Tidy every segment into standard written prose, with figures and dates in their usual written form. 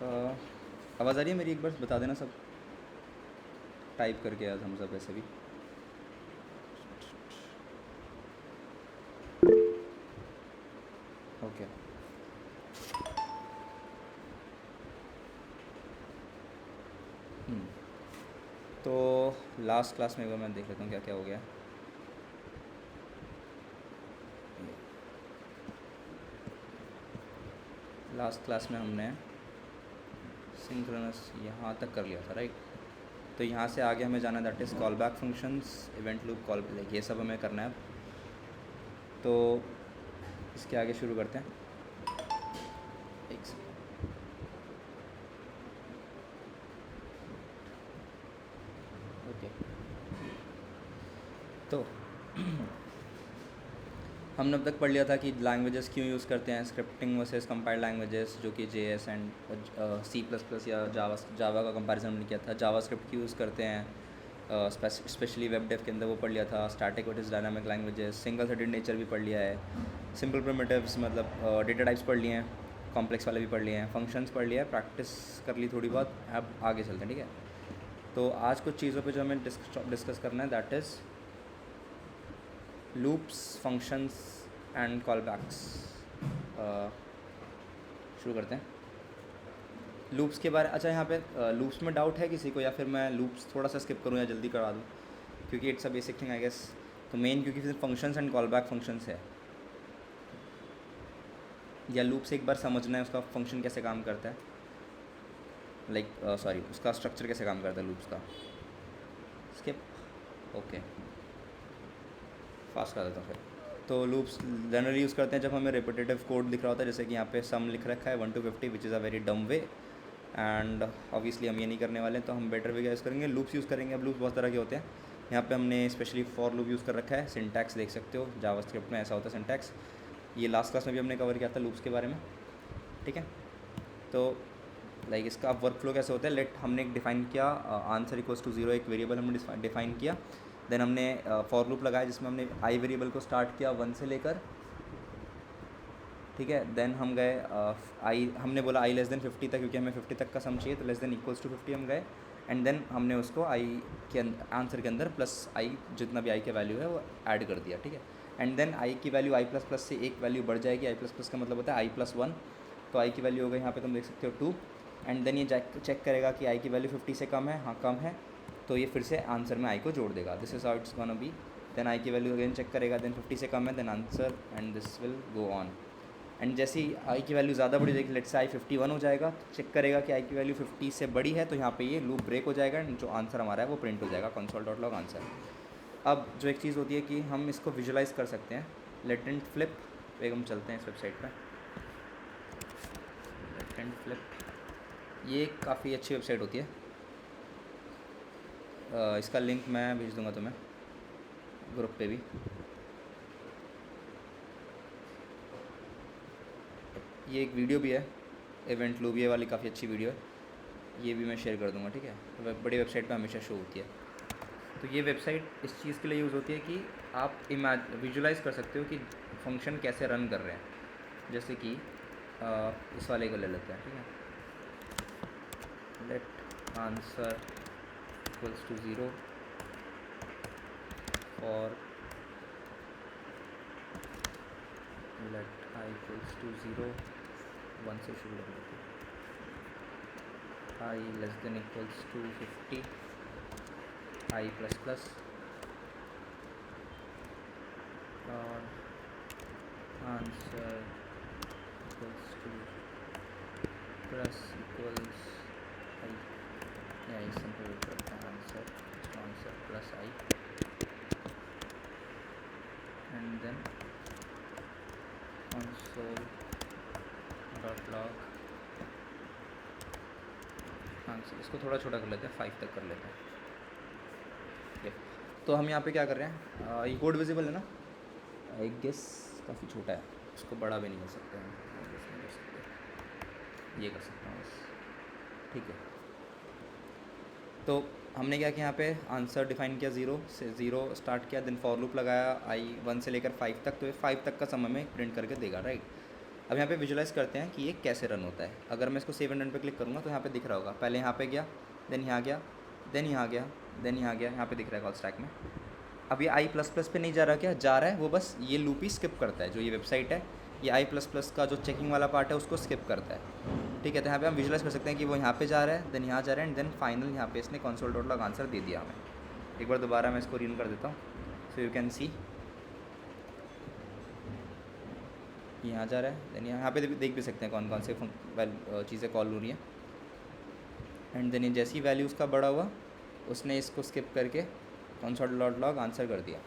आवाज़ आ रही है मेरी? एक बार बता देना सब, टाइप करके आज हम सब ऐसे भी। ओके। तो लास्ट क्लास में एक बार मैं देख लेता हूँ क्या क्या हो गया। लास्ट क्लास में हमने सिंक्रोनस यहाँ तक कर लिया था, राइट? तो यहाँ से आगे हमें जाना, that is call back functions, event loop, call back, ये सब हमें करना है। तो इसके आगे शुरू करते हैं। एक सेकंड। ओके। तो हमने अब तक पढ़ लिया था कि लैंग्वेजेस क्यों यूज़ करते हैं, स्क्रिप्टिंग वर्सेस कंपाइल्ड लैंग्वेजेस, जो कि JS एंड C++ या जावा का कंपैरिजन हमने किया था। जावा स्क्रिप्ट क्यों यूज़ करते हैं स्पेशली वेब डेव के अंदर, वो पढ़ लिया था। Static versus dynamic languages, single threaded nature भी पढ़ लिया है। सिंपल प्रिमिटिव्स मतलब डेटा टाइप्स पढ़ लिए हैं, कॉम्प्लेक्स वाले भी पढ़ लिए हैं, फंक्शंस पढ़ लिया है, प्रैक्टिस कर ली थोड़ी बहुत। अब आगे चलते हैं, ठीक है? तो आज कुछ चीज़ों पे जो हमें डिस्कस करना है, that is loops, functions and callbacks. शुरू करते हैं लूप्स के बारे। अच्छा, यहाँ पे लूप्स में डाउट है किसी को, या फिर मैं लूप्स थोड़ा सा स्किप करूँ या जल्दी करवा दूँ, क्योंकि it's a basic thing I guess. तो मेन क्योंकि फिर functions and callback functions है, या लूप्स एक बार समझना है उसका फंक्शन कैसे काम करता है, सॉरी उसका स्ट्रक्चर कैसे काम करता है लूप्स का। स्किप, ओके, फास्ट कर देता हूँ फिर। तो लूप्स जनरली यूज़ करते हैं जब हमें रिपीटेटिव कोड दिख रहा होता है, जैसे कि यहाँ पे सम लिख रखा है 1 to 50, which is a very डम वे, एंड ऑब्वियसली हम ये नहीं करने वाले, तो हम बेटर वे यूज़ करेंगे, लूप्स यूज़ करेंगे। अब लूप्स बहुत तरह के होते हैं। यहाँ पे हमने स्पेशली फॉर लूप यूज़ कर रखा है। सिंटैक्स देख सकते हो, जावास्क्रिप्ट में ऐसा होता है सिंटैक्स। ये लास्ट क्लास में भी हमने कवर किया था लूप्स के बारे में, ठीक है? तो इसका वर्क फ्लो कैसे होता है, लेट हमने एक डिफ़ाइन किया आंसर इक्वल्स टू 0, एक वेरिएबल हमने डिफ़ाइन किया। देन हमने फॉर लूप लगाया जिसमें हमने आई वेरिएबल को स्टार्ट किया 1 से लेकर, ठीक है? देन हम गए आई, हमने बोला आई लेस देन 50 तक, क्योंकि हमें 50 तक का सम चाहिए, तो लेस देन इक्वल्स टू 50 हम गए। एंड देन हमने उसको आई के आंसर के अंदर प्लस आई, जितना भी आई का वैल्यू है वो ऐड कर दिया, ठीक है? एंड देन आई की वैल्यू आई प्लस प्लस से एक वैल्यू बढ़ जाएगी। आई प्लस प्लस का मतलब होता है आई प्लस 1, तो आई की वैल्यू हो गई यहाँ पे तुम देख सकते हो 2। एंड देन ये चेक करेगा कि आई की वैल्यू 50 से कम है, हाँ कम है, तो ये फिर से आंसर में आई को जोड़ देगा। This is how it's gonna be. Then i की वैल्यू अगेन चेक करेगा, देन 50 से कम है, then answer, and this will go on. And जैसे ही आई की वैल्यू ज़्यादा बड़ी जाएगी, लेट से आई 51 हो जाएगा, तो चेक करेगा कि आई की वैल्यू 50 से बड़ी है, तो यहाँ पे ये लूप ब्रेक हो जाएगा, एंड जो आंसर हमारा है वो प्रिंट हो जाएगा, console.log आंसर। अब जो एक चीज़ होती है कि हम इसको विजुलाइज़ कर सकते हैं, लेटेंट फ्लिप पे हम चलते हैं इस वेबसाइट पे। लेटेंट फ्लिप ये काफ़ी अच्छी वेबसाइट होती है, इसका लिंक मैं भेज दूंगा तुम्हें ग्रुप पे भी। ये एक वीडियो भी है, इवेंट लूप, ये वाली काफ़ी अच्छी वीडियो है, ये भी मैं शेयर कर दूंगा, ठीक है? बड़ी वेबसाइट पे हमेशा शो होती है। तो ये वेबसाइट इस चीज़ के लिए यूज़ होती है कि आप विजुलाइज़ कर सकते हो कि फंक्शन कैसे रन कर रहे हैं। जैसे कि इस वाले को ले लेते हैं, ठीक है? Let answer equals to 0 for let i equals to 0, 1 से शुरू कर देते हैं। I less than equals to 50, i plus plus, और answer equals to plus equals i, या सिंपल करते हैं answer plus i, and then console.log answer. इसको थोड़ा छोटा कर लेते हैं, 5 तक कर लेते हैं, ठीक है? तो हम यहाँ पे क्या कर रहे हैं, ये कोड विजिबल है ना? आई गेस काफ़ी छोटा है, इसको बड़ा भी नहीं कर सकते हैं, नहीं कर सकते, ये कर सकता हूँ बस, ठीक है? तो हमने क्या किया, यहाँ पे आंसर डिफाइन किया 0 से, 0 स्टार्ट किया, देन फॉर लूप लगाया आई 1 से लेकर 5 तक, तो ये 5 तक का समय में प्रिंट करके देगा, राइट? अब यहाँ पे विजुलाइज करते हैं कि ये कैसे रन होता है। अगर मैं इसको सेव एंड रन पे क्लिक करूँगा तो यहाँ पे दिख रहा होगा, पहले यहाँ पे गया, देन यहाँ गया, देन यहाँ गया, देन यहाँ गया, यहाँ पे दिख रहा है कॉल स्टैक में। अब ये आई प्लस प्लस पे नहीं जा रहा, क्या जा रहा है, वो बस ये लूप ही स्किप करता है। जो ये वेबसाइट है ये आई प्लस प्लस का जो चेकिंग वाला पार्ट है उसको स्किप करता है, ठीक है। तो यहाँ पे हम विजुलाइज कर सकते हैं कि वो यहाँ पे जा रहा है, देन यहाँ जा रहा है, एंड देन फाइनल यहाँ पे इसने कंसोल डॉट लॉग आंसर दे दिया हमें। एक बार दोबारा मैं इसको रन कर देता हूँ, सो यू कैन सी यहाँ जा रहा है, देन यहाँ पे देख भी सकते हैं कौन कौन से चीज़ें कॉल हो रही हैं। एंड देन ये जैसी वैल्यू उसका बड़ा हुआ उसने इसको स्किप करके कंसोल डॉट लॉग आंसर कर दिया।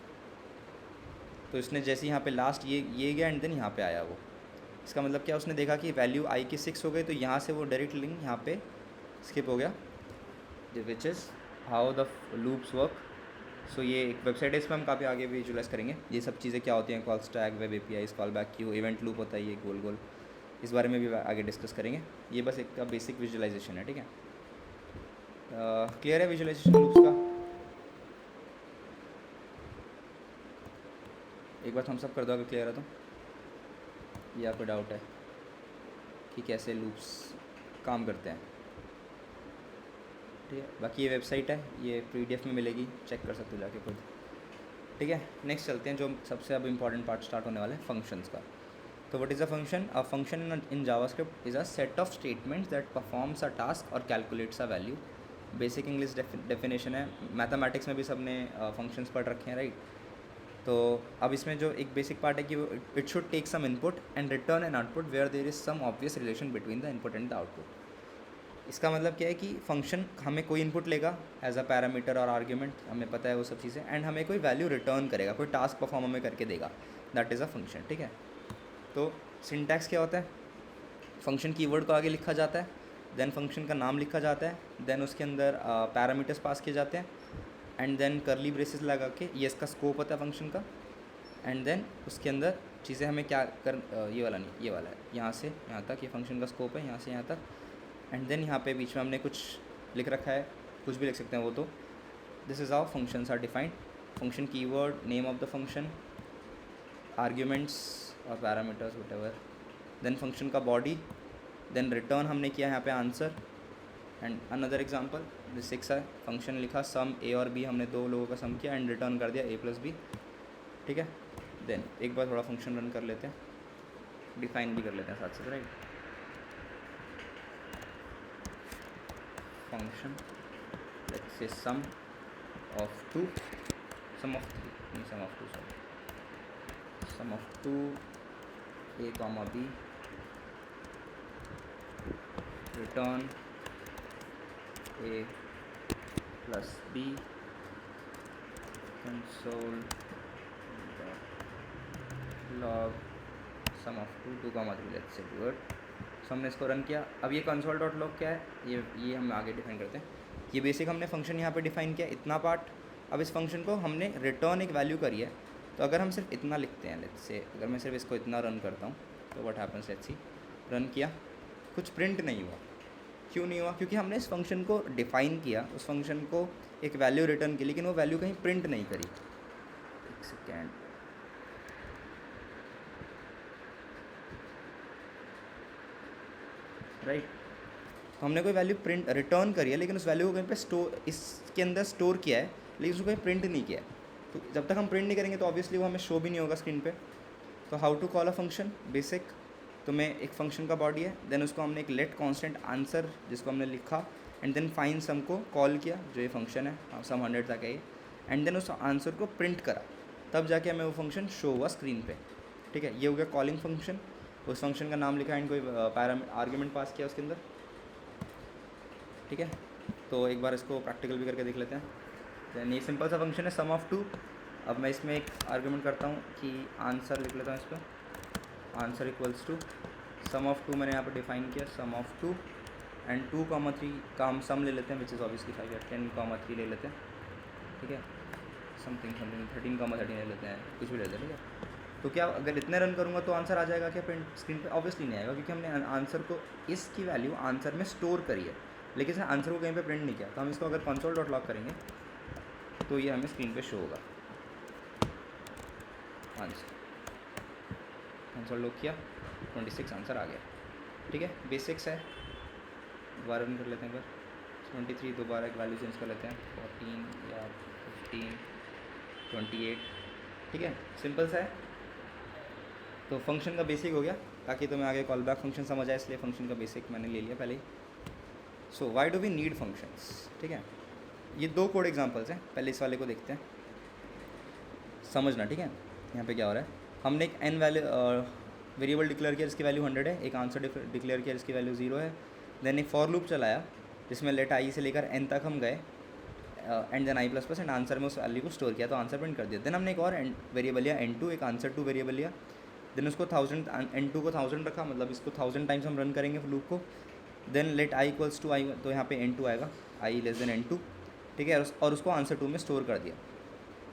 तो इसने जैसे यहाँ पे लास्ट ये गया एंड देन यहाँ पे आया वो, इसका मतलब क्या, उसने देखा कि वैल्यू आई की 6 हो गई, तो यहाँ से वो डायरेक्ट लिंक यहाँ पे स्किप हो गया, which is how the loops work. So ये एक वेबसाइट है, इसमें हम काफ़ी आगे विजुलाइज करेंगे ये सब चीज़ें क्या होती हैं, call stack, web API, call back Q, event loop होता है ये गोल गोल, इस बारे में भी आगे डिस्कस करेंगे। ये बस एक का बेसिक विजुलाइजेशन है, ठीक है। क्लियर है विजुलाइजेशन लूप्स का? एक बार थम्स अप कर दो अगर क्लियर है तो, या कोई डाउट है कि कैसे लूप्स काम करते हैं, ठीक है। बाकी ये वेबसाइट है, ये PDF में मिलेगी, चेक कर सकते हो जाके खुद, ठीक है। नेक्स्ट चलते हैं, जो सबसे अब इम्पॉर्टेंट पार्ट स्टार्ट होने वाला है, फंक्शंस का। तो what is a function? A function in JavaScript is a set of statements that performs a task और calculates a value. Basic English definition है, मैथमेटिक्स में भी सबने फंक्शंस पढ़ रखे हैं, राइट। तो अब इसमें जो एक बेसिक पार्ट है कि वो it should take some input and return an output where there is some obvious relation between the input and the output. इसका मतलब क्या है कि फंक्शन हमें कोई इनपुट लेगा एज अ पैरामीटर और आर्ग्यूमेंट, हमें पता है वो सब चीज़ें, एंड हमें कोई वैल्यू रिटर्न करेगा, कोई टास्क परफॉर्म हमें करके देगा, दैट इज़ अ फंक्शन, ठीक है। तो सिंटैक्स क्या होता है? फंक्शन कीवर्ड को आगे लिखा जाता है, देन फंक्शन का नाम लिखा जाता है, देन उसके अंदर पैरामीटर्स पास किए जाते हैं, एंड देन करली ब्रेसेस लगा के ये इसका स्कोप होता है फंक्शन का, एंड देन उसके अंदर चीज़ें हमें क्या कर, ये वाला नहीं, ये वाला है, यहाँ से यहाँ तक ये फंक्शन का स्कोप है, यहाँ से यहाँ तक, एंड देन यहाँ पे बीच में हमने कुछ लिख रखा है, कुछ भी लिख सकते हैं वो। तो this is how functions are defined. Function keyword, name of the function, arguments और पैरामीटर्स व्हाटएवर, देन फंक्शन का बॉडी, देन रिटर्न हमने किया यहाँ पे आंसर। एंड अनदर एग्जांपल, 6 है, फंक्शन लिखा सम ए और बी, हमने दो लोगों का सम किया एंड रिटर्न कर दिया a + b, ठीक है। देन एक बार थोड़ा फंक्शन रन कर लेते हैं, डिफाइन भी कर लेते हैं साथ साथ, right. Function let's say some of 2, some of 3 नहीं, sum of 2 sorry, sum of 2 a, b, return a + b, console log sum of 2, 2, 3, let's say good. So हमने इसको रन किया। अब ये कंसोल डॉट लॉग क्या है, ये हम आगे डिफाइन करते हैं। ये बेसिक हमने फंक्शन यहाँ पे डिफाइन किया, इतना पार्ट। अब इस फंक्शन को हमने रिटर्न एक वैल्यू करी है, तो अगर हम सिर्फ इतना लिखते हैं, लेट्स से अगर मैं सिर्फ इसको इतना रन करता हूँ तो what happens, let's see, run किया, कुछ प्रिंट नहीं हुआ। क्यों नहीं हुआ? क्योंकि हमने इस फंक्शन को डिफ़ाइन किया, उस फंक्शन को एक वैल्यू रिटर्न की, लेकिन वो वैल्यू कहीं प्रिंट नहीं करी। एक सेकेंड, राइट। तो हमने कोई वैल्यू प्रिंट रिटर्न करी है, लेकिन उस वैल्यू को कहीं पे स्टोर, इसके अंदर स्टोर किया है, लेकिन उसको कहीं प्रिंट नहीं किया है। तो जब तक हम प्रिंट नहीं करेंगे तो ऑब्वियसली वो हमें शो भी नहीं होगा स्क्रीन पे। तो how to call a function, basic, तो मैं एक फंक्शन का बॉडी है, देन उसको हमने एक लेट कांस्टेंट आंसर जिसको हमने लिखा, एंड देन फाइन सम को कॉल किया, जो ये फंक्शन है, सम 100 तक है ये, एंड देन उस आंसर को प्रिंट करा, तब जाके हमें वो फंक्शन शो हुआ स्क्रीन पे, ठीक है। ये हो गया कॉलिंग फंक्शन। उस फंक्शन का नाम लिखा एंड कोई आर्ग्यूमेंट पास किया उसके अंदर, ठीक है। तो एक बार इसको प्रैक्टिकल भी करके देख लेते हैं। दैन ये सिंपल सा फंक्शन है सम ऑफ 2। अब मैं इसमें एक आर्ग्यूमेंट करता हूँ कि आंसर लिख लेता हूँ इस पर, answer equals to sum of 2, मैंने यहाँ पर डिफाइन किया सम ऑफ 2 एंड 2,3 का हम सम ले लेते हैं, विच इज़ ऑब्वियसली 5 या 10,3 ले लेते हैं, ठीक है। समथिंग 13,13 ले लेते हैं, कुछ भी ले लेते हैं, ठीक है। तो क्या अगर इतने रन करूँगा तो आंसर आ जाएगा क्या प्रिंट स्क्रीन पे? ऑब्वियसली नहीं आएगा, क्योंकि हमने आंसर को, इसकी वैल्यू आंसर में स्टोर करी है, लेकिन इसने आंसर को कहीं पे प्रिंट नहीं किया। तो हम इसको अगर कंसोल डॉट लॉग करेंगे तो ये हमें स्क्रीन पे शो होगा आंसर, कंसोल लॉग किया, 26 आंसर आ गया। ठीक है, बेसिक्स है, दोबारा रन कर लेते हैं। पर 23 दोबारा एक वैल्यू चेंज कर लेते हैं, 14 या 15, 28। ठीक है, सिंपल सा है। तो फंक्शन का बेसिक हो गया, ताकि तुम्हें आगे कॉल बैक फंक्शन समझ आए, इसलिए फंक्शन का बेसिक मैंने ले लिया पहले ही। So why do we need functions? ठीक है, ये 2 कोड एग्जांपल्स हैं, पहले इस वाले को देखते हैं, समझना। ठीक है, यहाँ पे क्या हो रहा है, हमने एक n वैल्यू वेरिएबल डिक्लेयर किया जिसकी वैल्यू 100 है, एक आंसर डिक्लेयर किया जिसकी वैल्यू 0 है, देन एक फॉर लूप चलाया जिसमें लेट आई से लेकर n तक हम गए, and then i++ and answer में उस वैल्यू को स्टोर किया, तो आंसर प्रिंट कर दिया। देन हमने एक और वेरिएबल लिया n2, एक आंसर 2 वेरिएबल लिया, देन उसको 1000 n2 को 1000 रखा, मतलब इसको 1000 टाइम्स हम रन करेंगे लूप को। Then let i equals to i, तो यहाँ पे n2 आएगा, i लेस देन n2। ठीक है, और उसको आंसर 2 में स्टोर कर दिया,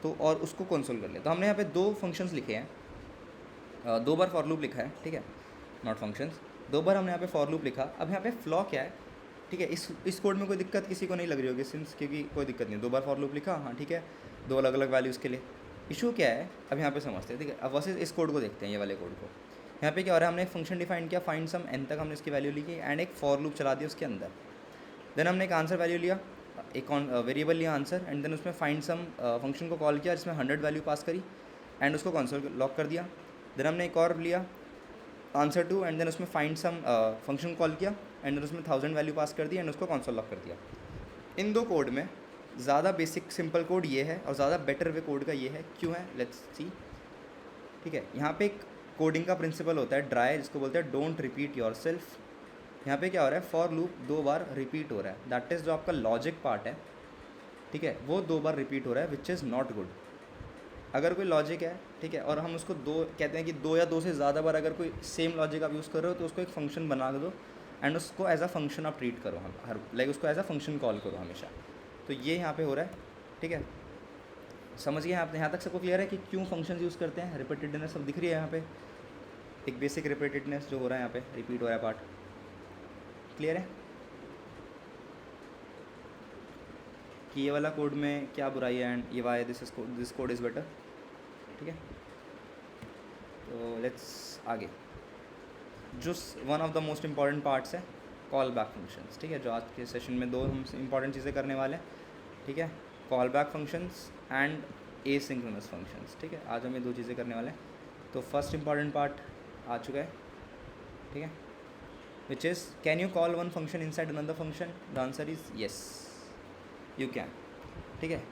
तो और उसको कंसोल कर लिया। तो हमने यहाँ पे 2 फंक्शंस लिखे हैं, 2 बार फॉर लूप लिखा है। ठीक है, नॉट फंक्शंस, 2 बार हमने यहाँ पे फॉर लूप लिखा। अब यहाँ पे फ्लॉ क्या है? ठीक है, इस कोड में कोई दिक्कत किसी को नहीं लग रही होगी, सिंस क्योंकि कोई दिक्कत नहीं, 2 बार फॉर लूप लिखा, हाँ ठीक है, 2 अलग अलग वैल्यूज़ के लिए। इशू क्या है अब यहाँ पे समझते हैं। ठीक है, अब वर्सेस इस कोड को देखते हैं, ये वाले कोड को। यहाँ पे क्या हो रहा है, हमने एक फंक्शन डिफाइन किया, फाइंड सम n तक हमने इसकी वैल्यू लिखी एंड एक फॉर लूप चला दिया उसके अंदर। देन हमने एक आंसर वैल्यू लिया, एक वेरिएबल लिया आंसर, एंड देन उसमें फाइंड सम फंक्शन को कॉल किया जिसमें 100 वैल्यू पास करी एंड उसको कंसोल लॉक कर दिया। देन हमने एक और लिया आंसर 2, एंड देन उसमें फाइंड सम फंक्शन कॉल किया एंड देन उसमें 1000 वैल्यू पास कर दी एंड उसको कंसोल लॉक कर दिया। इन 2 कोड में ज़्यादा बेसिक सिंपल कोड ये है और ज़्यादा बेटर वे कोड का ये है। क्यों है, लेट्स सी। ठीक है, यहाँ पे एक कोडिंग का प्रिंसिपल होता है ड्राई, जिसको बोलते हैं डोंट रिपीट योर सेल्फ। यहाँ पे क्या हो रहा है, फॉर लूप 2 बार रिपीट हो रहा है, दैट इज़ जो आपका लॉजिक पार्ट है। ठीक है, वो 2 बार रिपीट हो रहा है, विच इज़ नॉट गुड। अगर कोई लॉजिक है, ठीक है, और हम उसको 2 कहते हैं कि 2 या 2 से ज़्यादा बार अगर कोई सेम लॉजिक आप यूज़ कर रहे हो, तो उसको एक फ़ंक्शन बना दो एंड उसको एज अ फंक्शन आप ट्रीट करो, हम हर लाइक उसको एज अ फंक्शन कॉल करो हमेशा। तो ये यहाँ पे हो रहा है। ठीक है, समझ गए यहाँ तक सबको क्लियर है कि क्यों फंक्शन यूज़ करते हैं? रिपीटेडनेस सब दिख रही है यहाँ पे, एक बेसिक रिपीटेडनेस जो हो रहा है यहाँ पे, रिपीट हो रहा है पार्ट। क्लियर है कि ये वाला कोड में क्या बुराई है एंड ये why this code is better. ठीक है, तो लेट्स आगे। जो one of the most important parts है कॉल बैक फंक्शंस। ठीक है, जो आज के सेशन में 2 हम इम्पॉर्टेंट चीज़ें करने वाले हैं। ठीक है, call back functions and asynchronous functions. ठीक है, आज हम ये 2 चीज़ें करने वाले हैं। तो फर्स्ट इम्पॉर्टेंट पार्ट आ चुका है। ठीक है, which is can you call one function inside another function? The answer is yes, you can. ठीक है,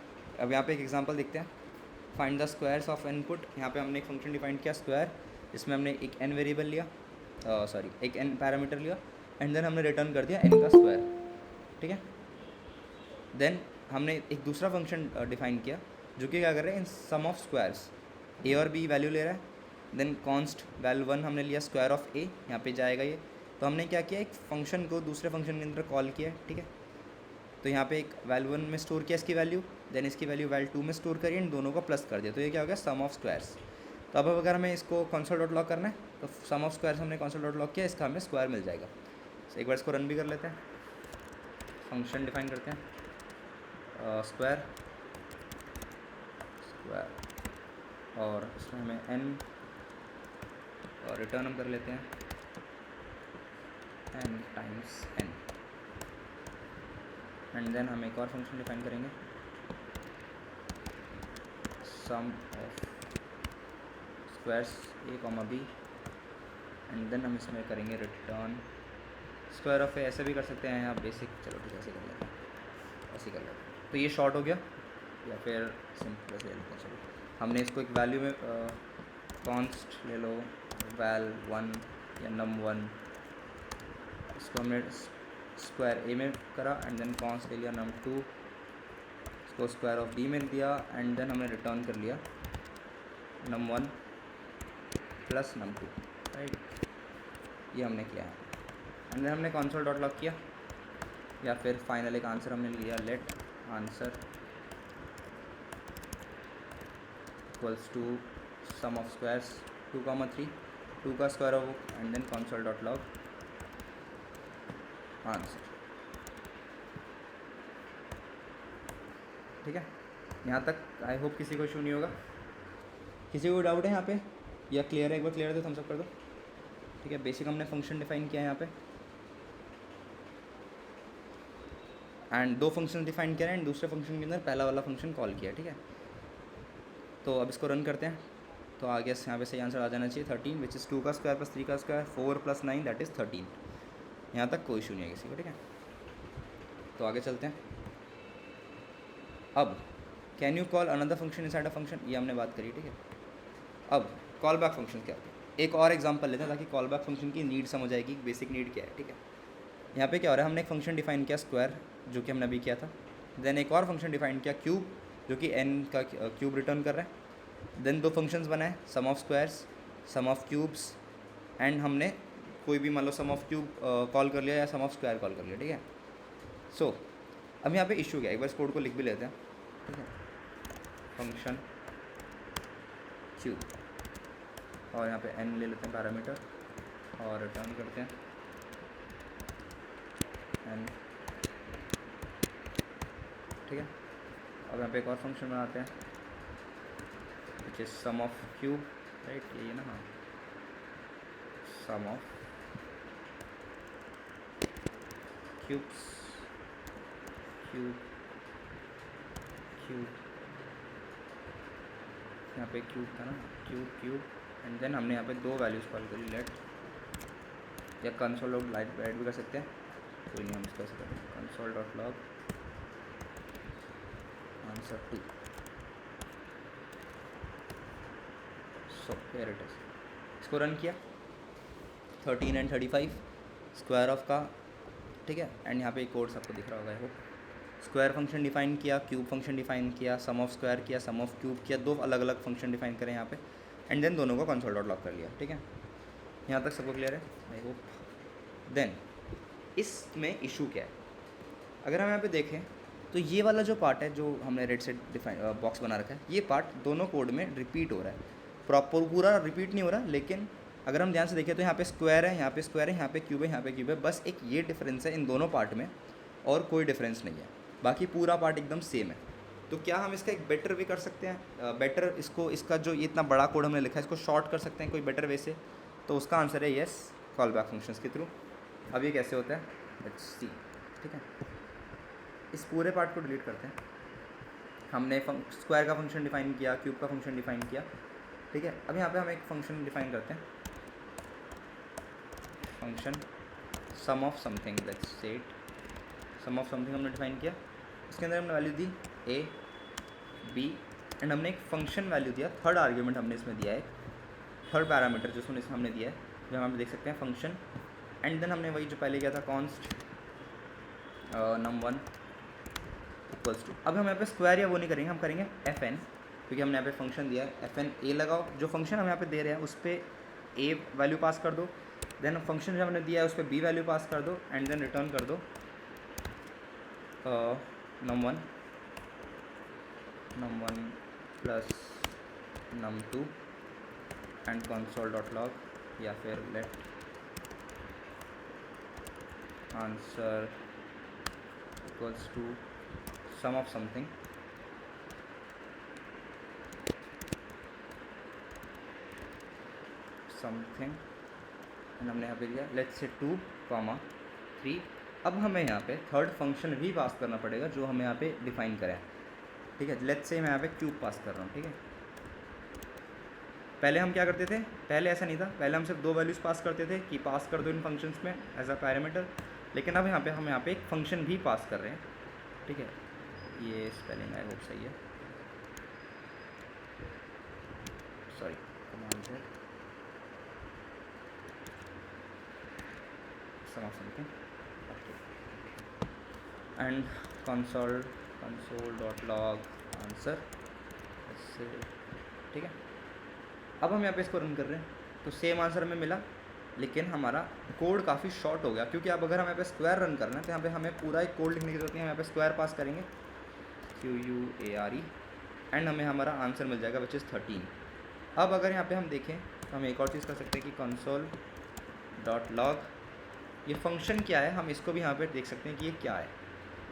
अब यहाँ पे एक एग्जांपल देखते हैं। Find the squares of input. यहाँ पे हमने एक फंक्शन डिफाइन किया स्क्वायर, जिसमें हमने एक n वेरिएबल लिया, एक n पैरामीटर लिया एंड देन हमने रिटर्न कर दिया n का स्क्वायर। ठीक है, देन हमने एक दूसरा फंक्शन डिफाइन किया जो कि क्या कर रहा है, इन सम ऑफ स्क्वायर्स a और b वैल्यू ले रहा है। देन कॉन्स्ट वैल्यू 1 हमने लिया स्क्वायर ऑफ a, यहाँ पे जाएगा ये। तो हमने क्या किया, एक फंक्शन को दूसरे फंक्शन के अंदर कॉल किया। ठीक है, तो यहाँ पे एक वैल्यू 1 में स्टोर किया इसकी वैल्यू, देन इसकी वैल्यू वैल्यू 2 में स्टोर करी एंड दोनों को प्लस कर दिया। तो ये क्या हो गया, सम ऑफ स्क्वायर्स। तो अब अगर हमें इसको कंसोल डॉट लॉग करना है, तो सम ऑफ स्क्वायर्स हमने कंसोल डॉट लॉग किया, इसका हमें स्क्वायर मिल जाएगा। तो एक बार इसको रन भी कर लेते हैं, फंक्शन डिफाइन करते हैं स्क्वायर और इसमें हमें n और रिटर्न हम कर लेते हैं n times n, and then हम एक और फंक्शन डिफाइन करेंगे sum of squares a, b, and then हम इसमें करेंगे रिटर्न स्क्वायर ऑफ ए। ऐसे भी कर सकते हैं आप बेसिक, चलो ठीक है ऐसे कर लेते हैं, ऐसे कर लेते हैं। तो ये शॉर्ट हो गया, या फिर सिंपल ऐसे ले लेते हैं। चलो हमने इसको एक वैल्यू में कॉन्स्ट ले लो, वैल 1 या num1, इसको हमने स्क्वायर ए में करा एंड देन कॉन्स्ट ले लिया num2, इसको स्क्वायर ऑफ b में दिया एंड देन हमने रिटर्न कर लिया num1 प्लस num2, राइट। ये हमने किया है एंड देन हमने कंसोल डॉट लॉग किया, या फिर फाइनल एक आंसर हमने लिया, let answer equals to sum of squares 2, 3, 2 का square of and then console dot log answer. ठीक है, यहाँ तक आई होप किसी को इशू नहीं होगा। किसी को डाउट है यहाँ पे? या क्लियर है? एक बार क्लियर है तो थम्स अप कर दो। ठीक है, बेसिक हमने फंक्शन डिफाइन किया है यहाँ पे, एंड दो फंक्शन डिफाइन किया है, एंड दूसरे फंक्शन के अंदर पहला वाला फंक्शन कॉल किया। ठीक है, तो अब इसको रन करते हैं, तो आगे यहाँ पे सही आंसर आ जाना चाहिए 13, विच इज़ 2 का स्क्वायर प्लस 3 का स्क्वायर, 4 + 9 दैट इज़ 13। यहाँ तक कोई इशू नहीं है किसी को। ठीक है, तो आगे चलते हैं। अब can you call another function inside a function, ये हमने बात करी। ठीक है, अब कॉल बैक फंक्शन क्या होता है, एक और एग्जांपल लेते हैं ताकि कॉल बैक फंक्शन की नीड समझ आएगी, बेसिक नीड क्या है। ठीक है, यहाँ पे क्या हो रहा है, हमने एक फंक्शन डिफाइन किया स्क्वायर, जो कि हमने अभी किया था। देन एक और फंक्शन डिफाइन किया क्यूब, जो कि n का क्यूब रिटर्न कर रहा है। देन दो फंक्शंस बनाए, sum of squares, sum of cubes, and हमने कोई भी मान लो सम ऑफ क्यूब कॉल कर लिया या सम ऑफ स्क्वायर कॉल कर लिया। ठीक है, सो अब यहाँ पे इशू क्या है, एक बार इस कोड को लिख भी लेते हैं। ठीक है, फंक्शन क्यूब, और यहाँ पे n ले लेते हैं पैरामीटर, और रिटर्न करते हैं n। ठीक है, अब यहाँ पे एक और फंक्शन बनाते हैं which is sum of cube, right, ये ना, हाँ, sum of cubes, cube cube, यहाँ पे क्यूब था ना, क्यूब क्यूब, एंड देन हमने यहाँ पे दो वैल्यूज़ कॉल करी, लेट, या कंसोल डॉट लाइट ऐड भी कर सकते हैं, कोई नहीं, हम इसका ऐसे करें console dot log answer 2। So here it is, इसको रन किया, 13 एंड 35 स्क्वायर ऑफ का। ठीक है, एंड यहाँ पे एक कोड सबको दिख रहा होगा, होप। स्क्वायर फंक्शन डिफाइन किया, क्यूब फंक्शन डिफाइन किया, सम ऑफ स्क्वायर किया, सम ऑफ क्यूब किया, दो अलग अलग फंक्शन डिफाइन करें यहाँ पे, एंड देन दोनों को कंसोल डॉट लॉग कर लिया। ठीक है, यहाँ तक सबको क्लियर है, आई होप। देन इसमें इशू क्या है, अगर हम यहाँ पे देखें तो ये वाला जो पार्ट है, जो हमने रेड से डिफाइन बॉक्स बना रखा है, ये पार्ट दोनों कोड में रिपीट हो रहा है, प्रॉपर पूरा रिपीट नहीं हो रहा, लेकिन अगर हम ध्यान से देखें तो यहाँ पे स्क्वायर है, यहाँ पे स्क्वायर है, यहाँ पे क्यूब है, यहाँ पे क्यूब है, बस एक ये डिफरेंस है इन दोनों पार्ट में, और कोई डिफरेंस नहीं है, बाकी पूरा पार्ट एकदम सेम है। तो क्या हम इसका एक बेटर वे कर सकते हैं, बेटर इसको, इसका जो ये इतना बड़ा कोड हमने लिखा है, इसको शॉर्ट कर सकते हैं कोई बेटर वे से? तो उसका आंसर है येस, कॉल बैक फंक्शंस के थ्रू। अब ये कैसे होता है, लेट्स सी। ठीक है, इस पूरे पार्ट को डिलीट करते हैं। हमने स्क्वायर का फंक्शन डिफाइन किया, क्यूब का फंक्शन डिफाइन किया। ठीक है, अब यहाँ पे हम एक फंक्शन डिफाइन करते हैं, function sum of something, let's say it, sum of something हमने डिफाइन किया, इसके अंदर हमने वैल्यू दी a b, एंड हमने एक फंक्शन वैल्यू दिया, थर्ड आर्ग्यूमेंट हमने इसमें दिया है, थर्ड पैरामीटर जो इसमें हमने दिया है, जो हम देख सकते हैं फंक्शन, एंड देन हमने वही जो पहले किया था कॉन्स्ट num1 इक्वल्स टू, अब हम यहाँ पे स्क्वायर या वो नहीं करेंगे, हम करेंगे fn, क्योंकि हमने यहाँ पे फंक्शन दिया है fn a लगाओ, जो फंक्शन हम यहाँ पे दे रहे हैं उस पर a वैल्यू पास कर दो, देन फंक्शन जो हमने दिया है उस पर b वैल्यू पास कर दो, एंड देन रिटर्न कर दो num1 plus num2 and console dot log, या फिर let answer equals to sum of something, something, and हमने यहाँ पे दिया लेट्स से 2, 3। अब हमें यहाँ पे थर्ड फंक्शन भी पास करना पड़ेगा जो हमें यहाँ पे डिफाइन करें। ठीक है, लेट्स से मैं यहाँ पे क्यूब पास कर रहा हूँ। ठीक है, पहले हम क्या करते थे, पहले ऐसा नहीं था, पहले हम सिर्फ दो वैल्यूज़ पास करते थे कि पास कर दो इन फंक्शंस में एज अ पैरामीटर, लेकिन अब यहाँ पे हम यहाँ पे एक फंक्शन भी पास कर रहे हैं। ठीक है, ये स्पेलिंग आई होप सही है, सॉरी कमांड है sum of something, and console dot log answer. ठीक है, अब हम यहाँ पे इसको रन कर रहे हैं तो सेम आंसर हमें मिला, लेकिन हमारा कोड काफ़ी शॉर्ट हो गया, क्योंकि अब अगर हम यहाँ पे स्क्वायर रन करना है तो यहाँ पे हमें पूरा एक कोड लिखने की जरूरत है। यहाँ पे स्क्वायर पास करेंगे QUARE, एंड हमें हमारा आंसर मिल जाएगा विच इज़ 13। अब अगर यहाँ पे हम देखें तो हम एक और चीज़ कर सकते हैं कि कंसोल डॉट लॉग, ये फंक्शन क्या है, हम इसको भी यहाँ पे देख सकते हैं कि ये क्या है।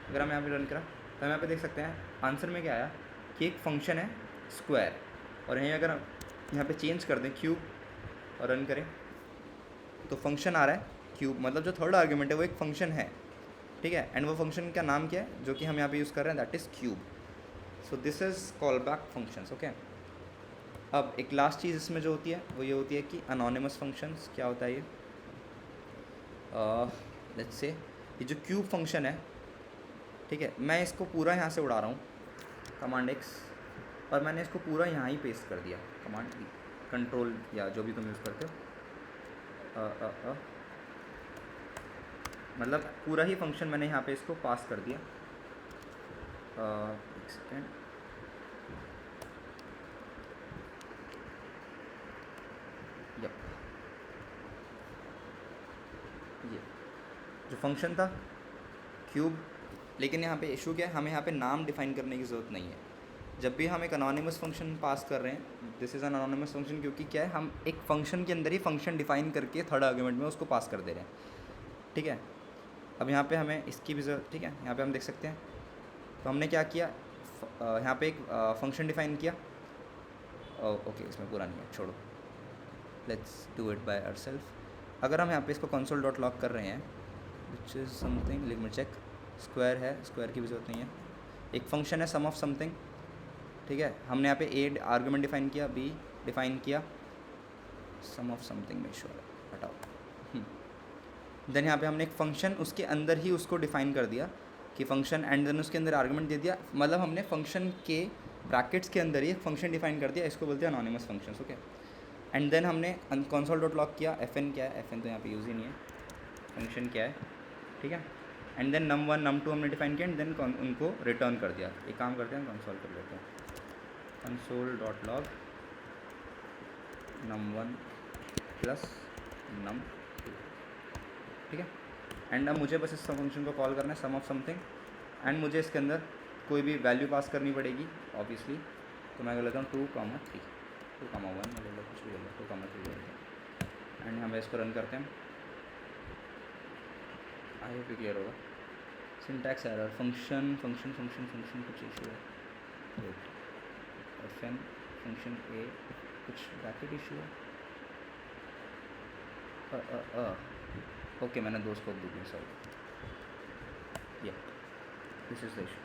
अगर हम यहाँ पे रन करा तो हम यहाँ पे देख सकते हैं आंसर में क्या आया कि एक फंक्शन है स्क्वायर, और यहीं अगर यहाँ पे चेंज कर दें क्यूब और रन करें तो फंक्शन आ रहा है क्यूब, मतलब जो थर्ड आर्ग्यूमेंट है वो एक फंक्शन है, ठीक है। एंड वो फंक्शन का नाम क्या है जो कि हम यहाँ पे यूज़ कर रहे हैं, that is cube. So this is call back functions, okay. अब एक लास्ट चीज़ इसमें जो होती है वो ये होती है कि अनोनिमस फंक्शंस क्या होता है ये, लेट्स से ये जो क्यूब फंक्शन है, ठीक है, मैं इसको पूरा यहाँ से उड़ा रहा हूँ कमांड एक्स, और मैंने इसको पूरा यहाँ ही पेस्ट कर दिया कमांड कंट्रोल या जो भी तुम यूज़ करते हो, मतलब पूरा ही फंक्शन मैंने यहाँ पे इसको पास कर दिया। एक सेकेंड, यप, ये जो फंक्शन था क्यूब, लेकिन यहाँ पे इशू क्या है, हमें यहाँ पे नाम डिफाइन करने की ज़रूरत नहीं है। जब भी हम एक अनोनिमस फंक्शन पास कर रहे हैं, this is an anonymous function, क्योंकि क्या है, हम एक फंक्शन के अंदर ही फंक्शन डिफाइन करके थर्ड आर्गुमेंट में उसको पास कर दे रहे हैं, ठीक है। अब यहाँ पे हमें इसकी भी ज़रूरत, ठीक है, यहाँ पे हम देख सकते हैं। तो हमने क्या किया, यहाँ पे एक फंक्शन डिफाइन किया, ओके, इसमें पूरा नहीं है, छोड़ो, let's do it by ourself. अगर हम यहाँ पे इसको कंसोल डॉट लॉग कर रहे हैं, which is something, let me check, square है, स्क्वायर की भी ज़रूरत नहीं है। एक फंक्शन है सम ऑफ समथिंग, ठीक है, हमने यहाँ पे ए आर्गुमेंट डिफाइन किया, बी डिफाइन किया, सम ऑफ समथिंग में श्योर हटाओ, देन यहाँ पे हमने एक फंक्शन उसके अंदर ही उसको डिफाइन कर दिया कि फंक्शन, एंड देन उसके अंदर आर्गुमेंट दे दिया, मतलब हमने फंक्शन के ब्रैकेट्स के अंदर ही एक फंक्शन डिफाइन कर दिया, इसको बोलते हैं anonymous functions, okay. And then हमने कंसोल डॉट लॉग किया, एफएन क्या है, एफएन तो यहाँ पे यूज़ ही नहीं है, फंक्शन क्या है, ठीक है। एंड देन num1 num2 हमने डिफाइन किया, एंड देन उनको रिटर्न कर दिया। एक काम करते हैं, कंसोल कर लेते हैं, console dot log num1 plus num2, ठीक है। एंड अब मुझे बस इस फंक्शन को कॉल करना है, सम ऑफ समथिंग, एंड मुझे इसके अंदर कोई भी वैल्यू पास करनी पड़ेगी ऑब्वियसली। तो मैं लेता हूँ 2,3, 2,1 मैं ले लो, कुछ भी ले लो, 2,3 ले लेते हैं, एंड हमें इसको रन करते हैं। आई होप क्लियर होगा। Syntax error, function function function function कुछ इशू है, वेट, एफएन फंक्शन ए कुछ ब्रैकेट इशू है, ओके, मैंने दो स्कोप दी थी, सॉरी, या दिस इज द इशू।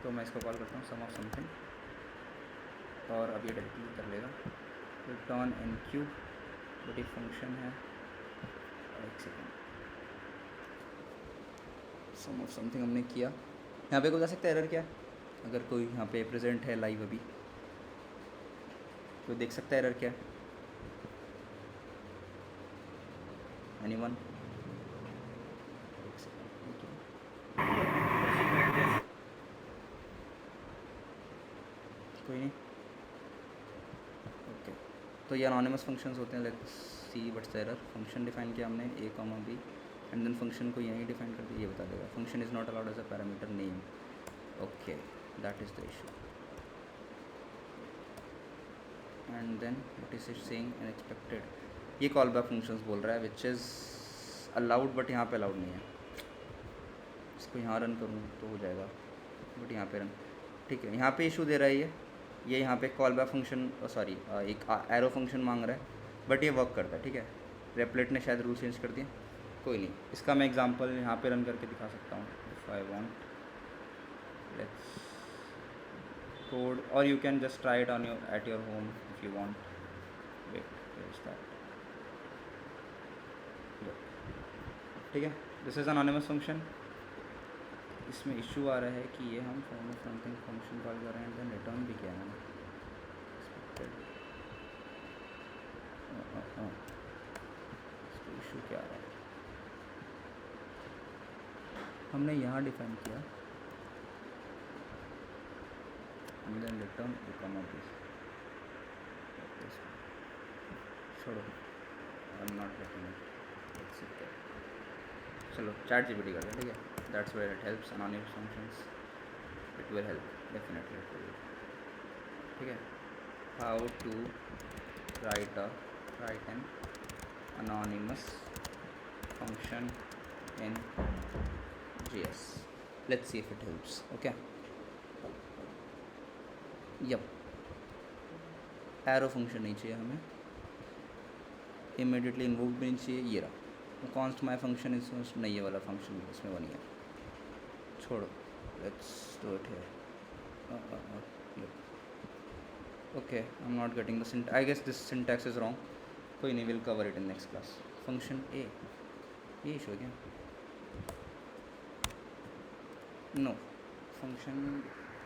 तो मैं इसको कॉल करता हूँ सम ऑफ समथिंग, और अब ये डायरेक्टली कर लेगा रिटर्न इन क्यूब, बट ये फंक्शन है, एक सेकेंड, सम ऑफ समथिंग हमने किया। यहाँ पे कोई बता सकता है एरर क्या है, अगर कोई यहाँ पे प्रेजेंट है लाइव अभी, कोई देख सकता है एरर क्या है, एनीवन? कोई नहीं, ओके। तो ये अनोनिमस फंक्शंस होते हैं, let's see what's the error. Function define किया हमने a, b, and then function को यहीं डिफाइन कर दिया, ये बता देगा function is not allowed as a parameter name, okay, that is the issue. And then what is it saying, unexpected, ये कॉल बैक फंक्शंस बोल रहा है विच इज़ अलाउड, बट यहाँ पे अलाउड नहीं है। इसको यहाँ रन करूँ तो हो जाएगा, बट यहाँ पे रन, ठीक है, यहाँ पे इशू दे रहा है ये यहाँ पे कॉल बैक फंक्शन, सॉरी एक एरो फंक्शन मांग रहा है, बट ये वर्क करता है, ठीक है। रेपलेट ने शायद रूल चेंज कर दिया, कोई नहीं, इसका मैं एग्जांपल यहाँ पे रन करके दिखा सकता हूँ, if I want, let's code, और you can just try it on your at your home if you want, wait, ठीक है। दिस इज़ अनोनिमस फंक्शन, इसमें इशू आ रहा है कि ये हम form of something function call कर रहे हैं, देन रिटर्न भी किया है मैंने, इसको इशू क्या आ रहा है, हमने यहाँ डिफाइन किया, एंड देन रिटर्न छोड़ो, I am not getting it, चलो चैट जीपीटी करते हैं, ठीक है, that's where it helps, anonymous functions, it will help definitely, it will, ठीक है। How to write an anonymous function in JS, let's see if it helps, okay। Yep, arrow function नहीं चाहिए हमें, immediately invoke भी नहीं चाहिए, ये रहा कॉन्स्ट माई फंक्शन इज नहीं, ये वाला फंक्शन इसमें वो नहीं है, छोड़ो, let's do it here. Okay, I'm not getting the syntax. I guess this syntax is wrong. कोई नहीं, we'll cover it in next class. Function A, ये इशू है क्या? No, function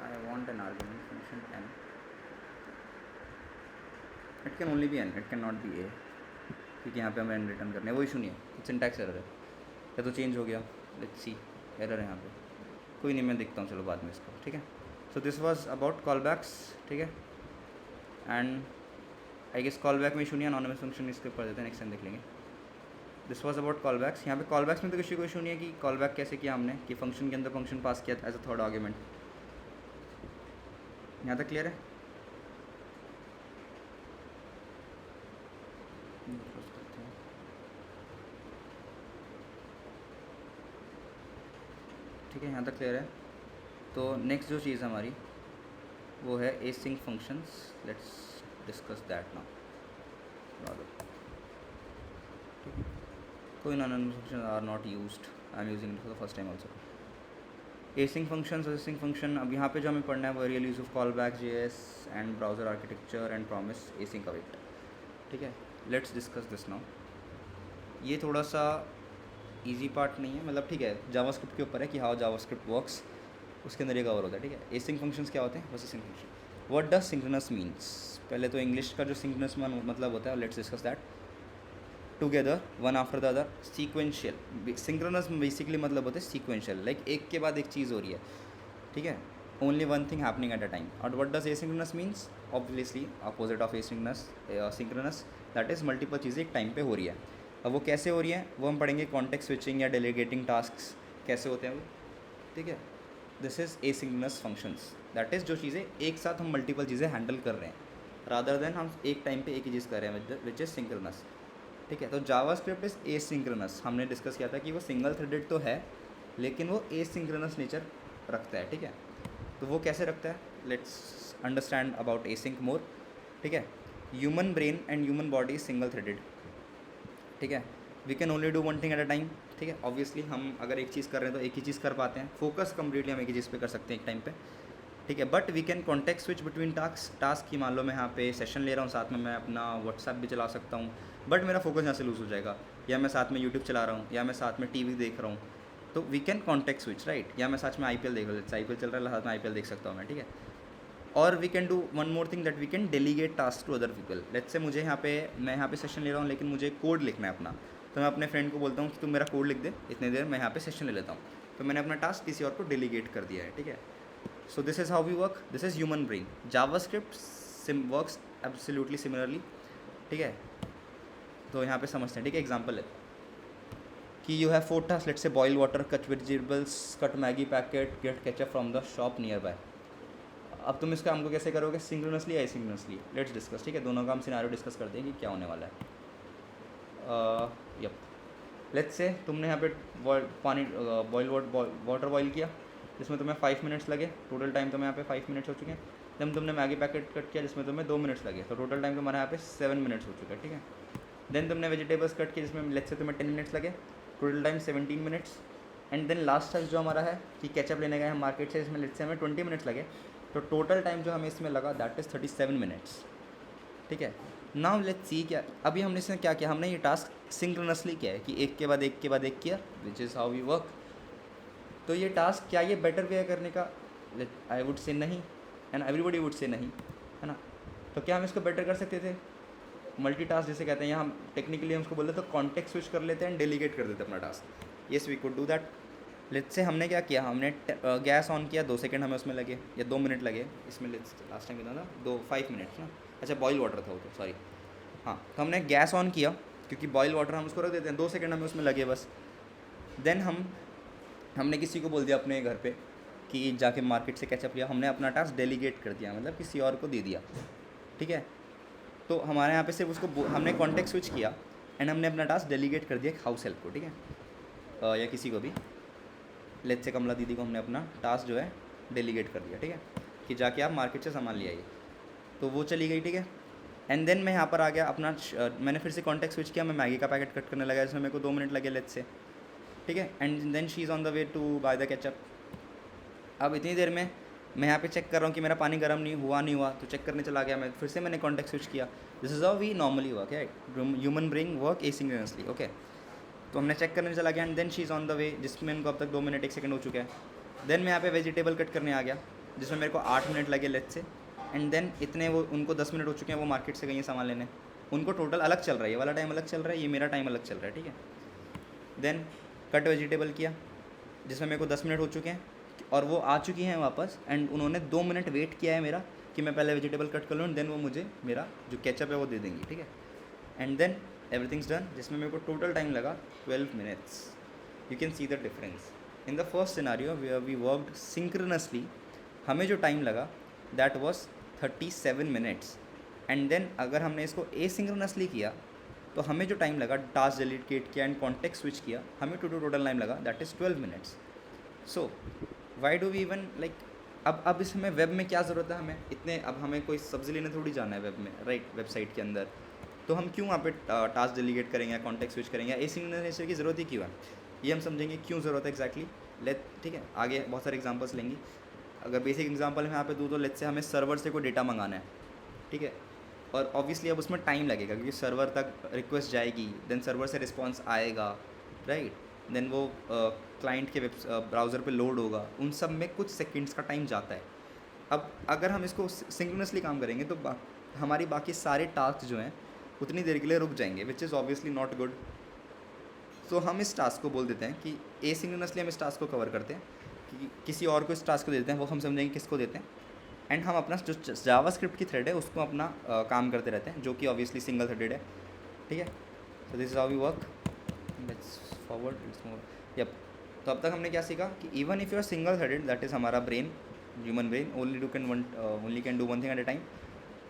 I want an argument. Function n. It can only be n. It cannot be a. क्योंकि यहाँ पे हमें n return करने है, वो इशू नहीं है, सिंटैक्स एरर है, या तो चेंज हो गया, लेट्स सी, एरर है यहाँ पे, कोई नहीं, मैं देखता हूँ चलो बाद में इसको, ठीक है. So this was about callbacks, ठीक है. And I guess callback में इशू नहीं है, अनोनिमस फंक्शन इसके ऊपर देते हैं, नेक्स्ट टाइम देख लेंगे. This was about callbacks. यहाँ पे कॉल बैक्स में तो किसी को इशू नहीं है कि कॉल बैक कैसे किया हमने, कि फंक्शन के अंदर फंक्शन पास किया एज अ थर्ड आर्ग्यूमेंट. यहाँ तक क्लियर है? ठीक है, यहाँ तक क्लियर है. तो नेक्स्ट जो चीज़ हमारी वो है async functions. Let's discuss that now. ठीक है, कोई non function are not used, I am using it for the first time also. Async functions, async function, अब यहाँ पे जो हमें पढ़ना है वो real use of callback JS and browser architecture and promise async await. ठीक है, लेट्स डिस्कस दिस नाउ. ये थोड़ा सा इजी पार्ट नहीं है, मतलब ठीक है, जावास्क्रिप्ट के ऊपर है कि हाउ जावास्क्रिप्ट वर्क्स, उसके अंदर ये कवर होता है. ठीक है, एसिंक फंक्शंस क्या होते हैं, बस async function. What does synchronous means? पहले तो इंग्लिश का जो सिंक्रोनस मतलब होता है, let's discuss that. Together, one after the other, sequential. Synchronous basically मतलब होता है सीक्वेंशियल, लाइक एक के बाद एक चीज़ हो रही है. ठीक है, only one thing happening at a time. और what does asynchronous means? Obviously opposite of asynchronous, synchronous, that is multiple चीज़ें एक टाइम पे हो रही है. अब वो कैसे हो रही है वो हम पढ़ेंगे. कॉन्टेक्स्ट स्विचिंग या डेलीगेटिंग टास्क्स कैसे होते हैं वो. ठीक है, this is asynchronous functions, that is जो चीज़ें एक साथ हम मल्टीपल चीज़ें हैंडल कर रहे हैं, रादर देन हम एक टाइम पे एक ही चीज़ कर रहे हैं, विच इज़ सिंक्रोनस. ठीक है, तो जावास्क्रिप्ट इज़ एसिंक्रोनस. हमने डिस्कस किया था कि वो सिंगल थ्रेडेड तो है, लेकिन वो एसिंक्रोनस नेचर रखता है. ठीक है, तो वो कैसे रखता है, let's understand about async more. ठीक है, human brain and human body is single threaded. ठीक है, we can only do one thing at a time. ठीक है, ऑब्वियसली हम अगर एक चीज़ कर रहे हैं तो एक ही चीज़ कर पाते हैं, फोकस कम्प्लीटली हम एक ही चीज़ पे कर सकते हैं एक टाइम पे. ठीक है, but we can context switch between task की. मान लो मैं यहाँ पे सेशन ले रहा हूँ, साथ में मैं अपना व्हाट्सएप भी चला सकता हूँ, बट मेरा फोकस यहाँ से लूज़ हो जाएगा. या मैं साथ में यूट्यूब चला रहा हूँ, या मैं साथ में टीवी देख रहा हूँ, तो we can context switch, right. या मैं साथ में IPL देख रहा हूँ, IPL चल रहा है, साथ में IPL देख सकता हूँ मैं. ठीक है, और we can do one more thing, that we can delegate task to other people. Let's say मुझे मैं यहाँ पे सेशन ले रहा हूँ, लेकिन मुझे कोड लिखना है अपना, तो मैं अपने फ्रेंड को बोलता हूँ कि तुम मेरा कोड लिख दे, इतने देर मैं यहाँ पे सेशन ले लेता हूँ. तो मैंने अपना टास्क किसी और को डेलीगेट कर दिया है. ठीक है, so this is how we work. This is human brain. JavaScript works absolutely similarly. ठीक है, तो यहाँ पे समझते हैं. ठीक है, एग्जांपल है कि you have 4 task. Let's say boil water, cut vegetables, cut Maggi packet, get ketchup from the shop nearby. अब तुम इसका हमको कैसे करोगे, सिंक्रोनसली या एसिंक्रोनसली? Let's discuss. ठीक है, दोनों का हम सिनेरियो डिस्कस करते हैं कि क्या होने वाला है. यप, लेट्स से तुमने यहाँ पे पानी बॉयल वाटर बॉयल किया, जिसमें तुम्हें 5 मिनट्स लगे. टोटल टाइम तुम्हें यहाँ पे 5 मिनट्स हो चुके हैं. देन तुमने मैगी पैकेट कट किया, जिसमें तुम्हें 2 मिनट्स लगे, तो टोटल टाइम तुम्हारा यहाँ पे 7 मिनट्स हो चुका है. ठीक है, देन तुमने वेजिटेबल्स कट किए, जिसमें लेट्स से तुम्हें 10 मिनट्स लगे, total time 17 minutes. And then last task जो हमारा है कि केचप लेने गए हम मार्केट से, इसमें लेट्स से हमें 20 मिनट्स लगे, तो टोटल टाइम जो हमें इसमें लगा दैट इज़ 37 मिनट्स. ठीक है, नाउ लेट्स सी क्या अभी हमने इसमें क्या किया. हमने ये टास्क सिंक्रोनसली किया है कि एक के बाद एक के बाद एक किया, which is how we work. तो ये टास्क क्या ये बेटर वे करने का, आई वुड से नहीं, एंड एवरीबडी वुड से नहीं, है ना. तो क्या हम इसको बेटर कर सकते थे, मल्टीटास्क जिसे कहते हैं, यहाँ हम टेक्निकली हम उसको बोलते हैं तो कॉन्टेक्स्ट स्विच कर लेते हैं एंड डेलीगेट कर देते हैं अपना task. Yes, we could do that. Let's say हमने क्या किया, हमने गैस ऑन किया, 2 सेकंड हमें उसमें लगे या 2 मिनट लगे. इसमें लास्ट टाइम कितना था, 5 मिनट्स ना. अच्छा, बॉयल वाटर था वो, तो सॉरी. हाँ, तो हमने गैस ऑन किया, क्योंकि बॉयल वाटर हम उसको रख देते हैं, 2 सेकंड हमें उसमें लगे बस. देन हमने किसी को बोल दिया अपने घर पे कि जाके मार्केट से केचप लिया. हमने अपना टास्क डेलीगेट कर दिया, मतलब किसी और को दे दिया. ठीक है, तो हमारे यहाँ पे सिर्फ उसको हमने कॉन्टेक्स्ट स्विच किया एंड हमने अपना टास्क डेलीगेट कर दिया हाउस हेल्प को. ठीक है, या किसी को भी, लेट्स से कमला दीदी को हमने अपना टास्क जो है डेलीगेट कर दिया. ठीक है, कि जाके आप मार्केट से सामान ले आइए। तो वो चली गई, ठीक है। एंड देन मैं यहाँ पर आ गया अपना मैंने फिर से कॉन्टेक्ट स्विच किया, मैं मैगी का पैकेट कट करने लगा, इसमें मेरे को 2 मिनट लगे लेट्स से, ठीक है। And then she is on the way to buy the ketchup. अब इतनी देर में मैं यहाँ पे चेक कर रहा हूँ कि मेरा पानी गर्म नहीं हुआ, तो चेक करने चला गया मैं, फिर से मैंने कॉन्टेक्ट स्विच किया। This is how we normally work है, human brain work asynchronously, okay. तो हमने चेक करने चला गया and then she is on the way, जिसमें इनको अब तक 2 मिनट 1 सेकंड हो चुके हैं। देन मैं यहाँ पे वेजिटेबल कट करने आ गया, जिसमें मेरे को 8 मिनट लगे लेट्स से। एंड देन इतने वो उनको 10 मिनट हो चुके हैं, वो मार्केट से गई हैं सामान लेने, उनको टोटल अलग चल रहा है, ये वाला टाइम अलग चल रहा है, ये मेरा टाइम अलग चल रहा है, ठीक है। देन कट वेजिटेबल किया, जिसमें मेरे को 10 मिनट हो चुके हैं और वो आ चुकी हैं वापस, एंड उन्होंने 2 मिनट वेट किया है मेरा कि मैं पहले वेजिटेबल कट कर लूँ, देन वो मुझे मेरा जो केचप है वो दे देंगी, ठीक है। एंड देन एवरीथिंग्स डन, जिसमें मेरे को टोटल टाइम लगा 12 minutes. You can see the difference in the first scenario where we worked synchronously, हमें जो टाइम लगा that was 37 minutes. And then अगर हमने इसको एसिंक्रोनसली किया तो हमें जो टाइम लगा, टास्क डेलीगेट किया एंड कॉन्टेक्स्ट स्विच किया, हमें टोटल टाइम लगा that is 12 minutes. So why do we even like, अब इसमें वेब में क्या ज़रूरत है हमें इतने, अब हमें कोई सब्ज़ी लेने थोड़ी जाना है वेब में, राइट, वेबसाइट के अंदर, तो हम क्यों वहाँ पे टास्क डेलीगेट करेंगे, कॉन्टेक्स्ट स्विच करेंगे, एसिंक्रोनस की ज़रूरत ही क्यों है, ये हम समझेंगे क्यों ज़रूरत है एग्जैक्टली। लेट, ठीक है, आगे बहुत सारे एग्जांपल्स लेंगे। अगर बेसिक एग्जांपल मैं यहाँ पे दूँ तो लेट से हमें सर्वर से कोई डेटा मंगाना है, ठीक है, और ऑब्वियसली अब उसमें टाइम लगेगा क्योंकि सर्वर तक रिक्वेस्ट जाएगी, देन सर्वर से रिस्पॉन्स आएगा, राइट, देन वो क्लाइंट के वेब ब्राउज़र पे लोड होगा, उन सब में कुछ सेकंड्स का टाइम जाता है। अब अगर हम इसको सिंक्रोनसली काम करेंगे तो हमारी बाकी सारे टास्क जो हैं उतनी देर के लिए रुक जाएंगे, which is obviously not good. तो हम इस टास्क को बोल देते हैं कि एसिंक्रोनसली हम इस टास्क को कवर करते हैं, कि किसी और को इस टास्क को देते हैं, वो हम समझेंगे किसको देते हैं, एंड हम अपना जो जावास्क्रिप्ट की थ्रेड है उसको अपना काम करते रहते हैं, जो कि ऑब्वियसली सिंगल थ्रेडेड है, ठीक है। So this is how we work, let's forward, let's move. Yup, तो अब तक हमने क्या सीखा कि even if you are single threaded, that is हमारा brain, human brain only can do one thing at a time,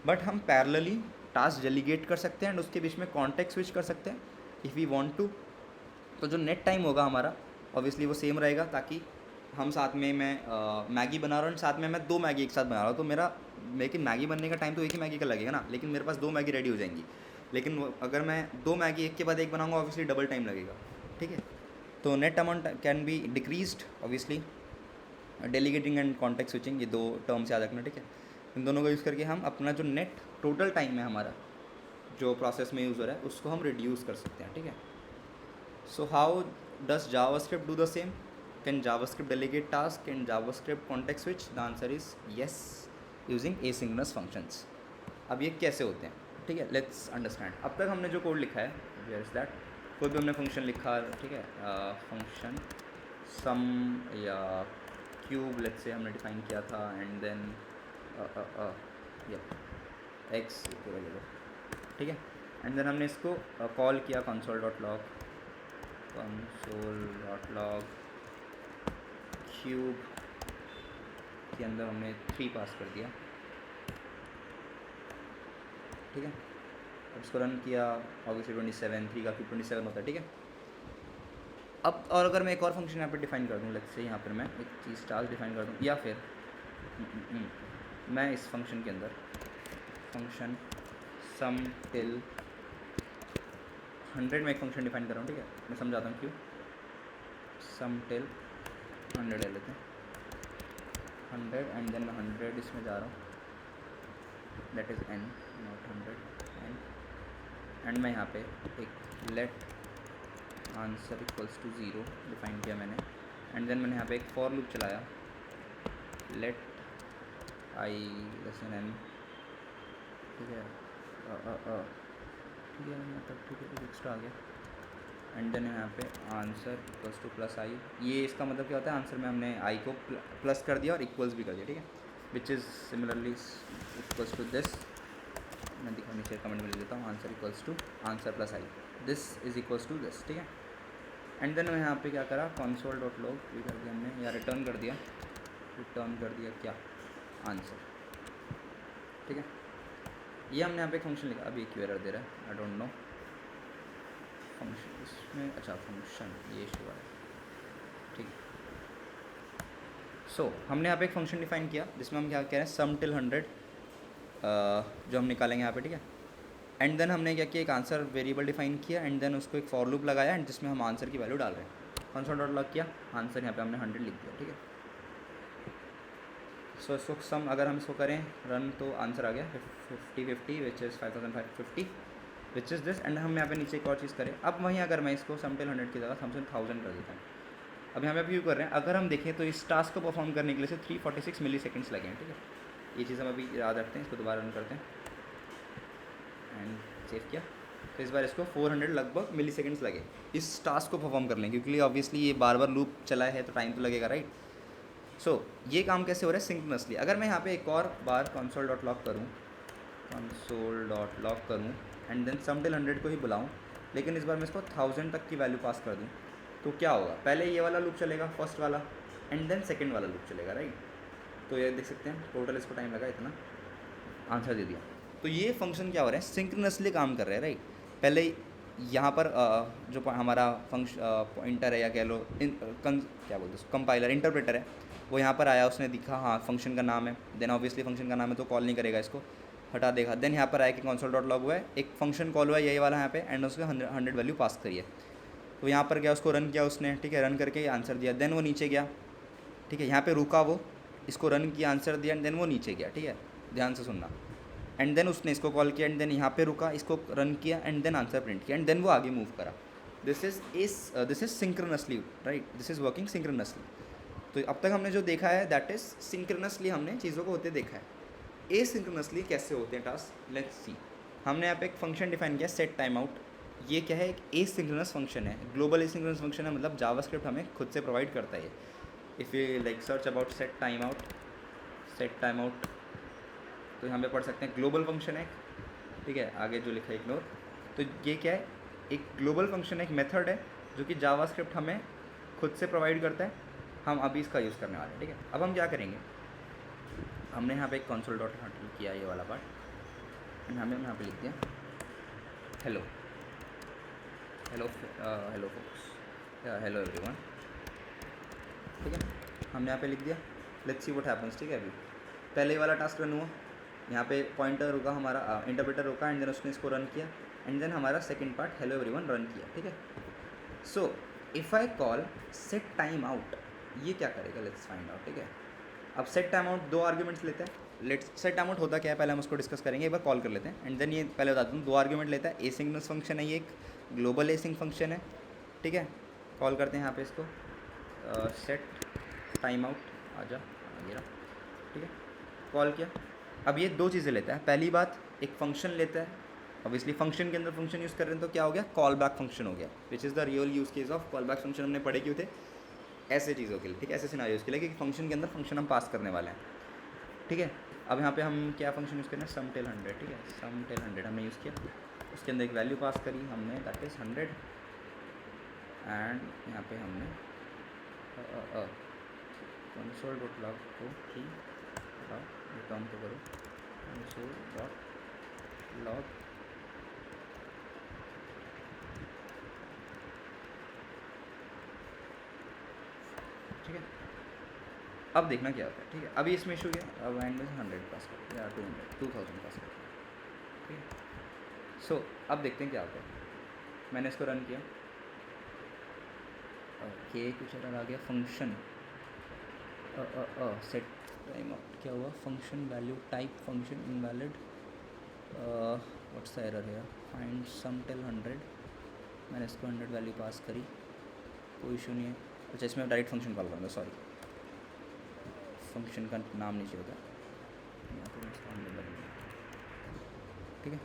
but हम parallelly task delegate कर सकते हैं एंड उसके बीच में कॉन्टेक्स्ट स्विच कर सकते हैं इफ़ वी वांट टू। तो जो नेट टाइम होगा हमारा ऑब्वियसली वो सेम रहेगा, ताकि हम साथ में मैं मैगी बना रहा हूँ, साथ में मैं 2 मैगी एक साथ बना रहा हूँ, तो मेरे मैगी बनने का टाइम तो एक ही मैगी का लगेगा ना, लेकिन मेरे पास 2 मैगी रेडी हो जाएंगी। लेकिन अगर मैं 2 मैगी एक के बाद एक बनाऊँगा ऑब्वियसली डबल टाइम लगेगा, ठीक है। तो net amount can be decreased obviously, delegating and context switching, ये 2 टर्म्स याद रखना, ठीक है। इन दोनों का यूज़ करके हम अपना जो नेट टोटल टाइम है हमारा जो प्रोसेस में यूज़ हो रहा है उसको हम रिड्यूस कर सकते हैं, ठीक है। So how does JavaScript do the same? Can JavaScript delegate task? Can JavaScript context switch? The answer is yes, using asynchronous functions. अब ये कैसे होते हैं, ठीक है, लेट्स अंडरस्टैंड। अब तक हमने जो कोड लिखा है, वेयर इज़ दैट, कोई भी हमने फंक्शन लिखा, ठीक है, फंक्शन सम या क्यूब लेट्स से हमने डिफाइन किया था, एंड देन एक्स इक्वल, ठीक है, एंड देन हमने इसको कॉल किया console.log क्यूब के अंदर हमने 3 पास कर दिया, ठीक है। अब इसको रन किया, ऑब्वियसली 27, 3 का क्यूब 27 होता है, ठीक है। अब और अगर मैं एक और फंक्शन यहाँ पे डिफाइन कर दूँ, लेट्स से यहाँ पर मैं एक चीज़ टास्क डिफाइन कर दूँ, या फिर मैं इस फंक्शन के अंदर फंक्शन सम टिल 100 में एक फंक्शन डिफाइन कर रहा हूँ, ठीक है, मैं समझाता हूँ क्यों। सम टिल 100 ले लेते हैं, 100 एंड देन 100 इसमें जा रहा हूँ, that is n not 100 and मैं यहाँ पे एक let answer equals to 0 define किया मैंने, एंड देन मैंने यहाँ पे एक फॉर लूप चलाया, let i less than n, ठीक है, ठीक है, मतलब ठीक है, एक्स्ट्रा आ गया, एंड देन यहाँ पे आंसर इक्वल्स टू प्लस आई। ये इसका मतलब क्या होता है, आंसर में हमने आई को प्लस कर दिया और इक्वल्स भी कर दिया, ठीक है, which is similarly equals to this, मैं दिखा नीचे कमेंट में लिख देता हूँ, answer equals to answer plus i, this is equals to this, ठीक है। एंड देन मैं यहाँ पे क्या करा, console.log ये कर दिया हमने, या रिटर्न कर दिया क्या, आंसर, ठीक है। ये हमने यहाँ पे एक फंक्शन लिखा, अब ये क्यों एरर दे रहा है, आई डोंट नो, फंक्शन इसमें, अच्छा फंक्शन ये इशू है, ठीक है। हमने यहाँ पे एक फंक्शन डिफाइन किया जिसमें हम क्या कह रहे हैं, सम टिल 100 जो हम निकालेंगे यहाँ पे, ठीक है। एंड देन हमने क्या किया, एक आंसर वेरिएबल डिफाइन किया एंड देन उसको एक फॉर लूप लगाया एंड जिसमें हम आंसर की वैल्यू डाल रहे हैं। कंसोल डॉट लॉग किया, आंसर यहाँ पे हमने 100 लिख दिया, ठीक है। इसको सम अगर हम इसको करें रन तो आंसर आ गया 50 which is 5550 which is this. And हम यहाँ पे नीचे एक और चीज़ करें, अब वहीं अगर मैं इसको सम टिल 100 की जगह सम टिल 1000 कर देता हूँ। अब यहाँ पे क्यों कर रहे हैं, अगर हम देखें तो इस टास्क को परफॉर्म करने के लिए से 346 मिली सेकेंड्स लगे हैं, ठीक है। ये चीज़ हम अभी याद रखते हैं, इसको दोबारा रन करते हैं एंड सेव किया तो इस बार इसको 400 लगभग मिली सेकेंड्स लगे इस टास्क को परफॉर्म करने, क्योंकि ऑब्वियसली ये बार बार लूप चला है तो टाइम तो लगेगा, राइट। ये काम कैसे हो रहा है, सिंक्रोनसली। अगर मैं यहाँ पे एक और बार कंसोल डॉट लॉग करूँ एंड देन सम टिल 100 को ही बुलाऊँ, लेकिन इस बार मैं इसको 1000 तक की वैल्यू पास कर दूँ, तो क्या होगा, पहले ये वाला लूप चलेगा फर्स्ट वाला एंड देन सेकेंड वाला लूप चलेगा, राइट। तो ये देख सकते हैं टोटल इसको टाइम लगा इतना, आंसर दे दिया। तो ये फंक्शन क्या हो रहा है, सिंक्रोनसली काम कर रहा है, राइट। पहले यहाँ पर जो हमारा पॉइंटर है या कह लो क्या बोलते हैं कंपाइलर इंटरप्रेटर है, वो यहाँ पर आया, उसने दिखा हाँ फंक्शन का नाम है, देन ऑब्वियसली फंक्शन का नाम है तो कॉल नहीं करेगा, इसको हटा देगा। देन यहाँ पर आया कि कंसोल डॉट लॉग हुआ है, एक फंक्शन कॉल हुआ है यही वाला यहाँ पे एंड उसके 100 वैल्यू पास करी है। तो यहाँ पर गया, उसको रन किया उसने, ठीक है, रन करके आंसर दिया। देन वो नीचे गया, ठीक है, यहाँ पे रुका वो, इसको रन किया, आंसर दिया एंड देन वो नीचे गया, ठीक है, ध्यान से सुनना। एंड देन उसने इसको कॉल किया एंड देन यहाँ पे रुका, इसको रन किया एंड देन आंसर प्रिंट किया एंड देन वो आगे मूव करा। This is synchronously, right, this is working synchronously. तो अब तक हमने जो देखा है दैट इज़ सिंक्रोनसली हमने चीज़ों को होते देखा है। एसिंक्रोनसली कैसे होते हैं टास्क, लेट्स सी। हमने यहाँ पे एक फंक्शन डिफाइन किया सेट टाइम आउट। ये क्या है, एक एसिंक्रोनस फंक्शन है, ग्लोबल एसिंक्रोनस फंक्शन है, मतलब जावास्क्रिप्ट हमें खुद से प्रोवाइड करता है। If you like search about set time out तो यहाँ पे पढ़ सकते हैं ग्लोबल फंक्शन है, ठीक है, आगे जो लिखा है इग्नोर। तो ये क्या है, एक ग्लोबल फंक्शन है, एक मेथड है जो कि जावास्क्रिप्ट हमें खुद से प्रोवाइड करता है। हम अभी इसका यूज़ करने वाले हैं, ठीक है। अब हम क्या करेंगे, हमने यहाँ पे एक कंसोल डॉट हैंडल किया ये वाला पार्ट एंड हमने यहाँ पे लिख दिया हेलो फोक्स, हेलो एवरीवन, ठीक है, हमने यहाँ पे लिख दिया। लेट्स सी व्हाट हैपेंस, ठीक है। अभी पहले वाला टास्क रन हुआ, यहाँ पे पॉइंटर रुका, हमारा इंटरप्रेटर रुका एंड देन उसने इसको रन किया एंड देन हमारा second part hello everyone run किया, ठीक है। So if I call set time out, ये क्या करेगा, लेट्स फाइंड आउट, ठीक है। अब सेट टाइम आउट 2 आर्ग्यूमेंट्स लेते हैं। लेट्स सेट टाइम आउट होता क्या है, पहले हम उसको डिस्कस करेंगे, एक बार कॉल कर लेते हैं एंड देन ये पहले बता दूँ 2 आर्ग्यूमेंट लेता है। एसिंक्रोनस फंक्शन है ये, एक ग्लोबल एसिंक फंक्शन है, ठीक है। कॉल करते हैं यहाँ पे इसको सेट टाइम आउट, आजा ये रहा, ठीक है, कॉल किया। अब ये 2 चीज़ें लेता है। पहली बात, एक फंक्शन लेता है, ऑब्वियसली फंक्शन के अंदर फंक्शन यूज़ कर रहे हैं तो क्या हो गया, कॉल बैक फंक्शन हो गया, which is the real use case of callback function. हमने पढ़े क्यों थे, ऐसे चीज़ों के लिए, ठीक है, ऐसे सिनारियोज़ के लिए कि फंक्शन के अंदर फंक्शन हम पास करने वाले हैं, ठीक है। अब यहाँ पे हम क्या फंक्शन यूज़ करना है, सम टिल 100, ठीक है, सम टिल 100 हमने यूज़ किया, उसके अंदर एक वैल्यू पास करी हमने दैट इज़ 100 एंड यहाँ पे हमने कंसोल डॉट लॉग को की रिटर्न तो करो, कंसोल डॉट लॉग ठीक है। अब देखना क्या होता है, ठीक है। अभी इसमें इशू क्या, अब एंड में 100 पास कर या 2000 पास कर, ठीक है। सो अब देखते हैं क्या होता है। मैंने इसको रन किया, ओके, कुछ एरर आ गया, फंक्शन सेट टाइम आउट, क्या हुआ, function value type function invalid, what's the error है, फाइंड सम टिल 100, मैंने इसको 100 वैल्यू पास करी, कोई इशू नहीं है। अच्छा, इसमें डायरेक्ट फंक्शन कॉल करूँगा, सॉरी, फंक्शन का नाम नीचे होता है, यहाँ पर इसका 100 वैल्यू, ठीक है।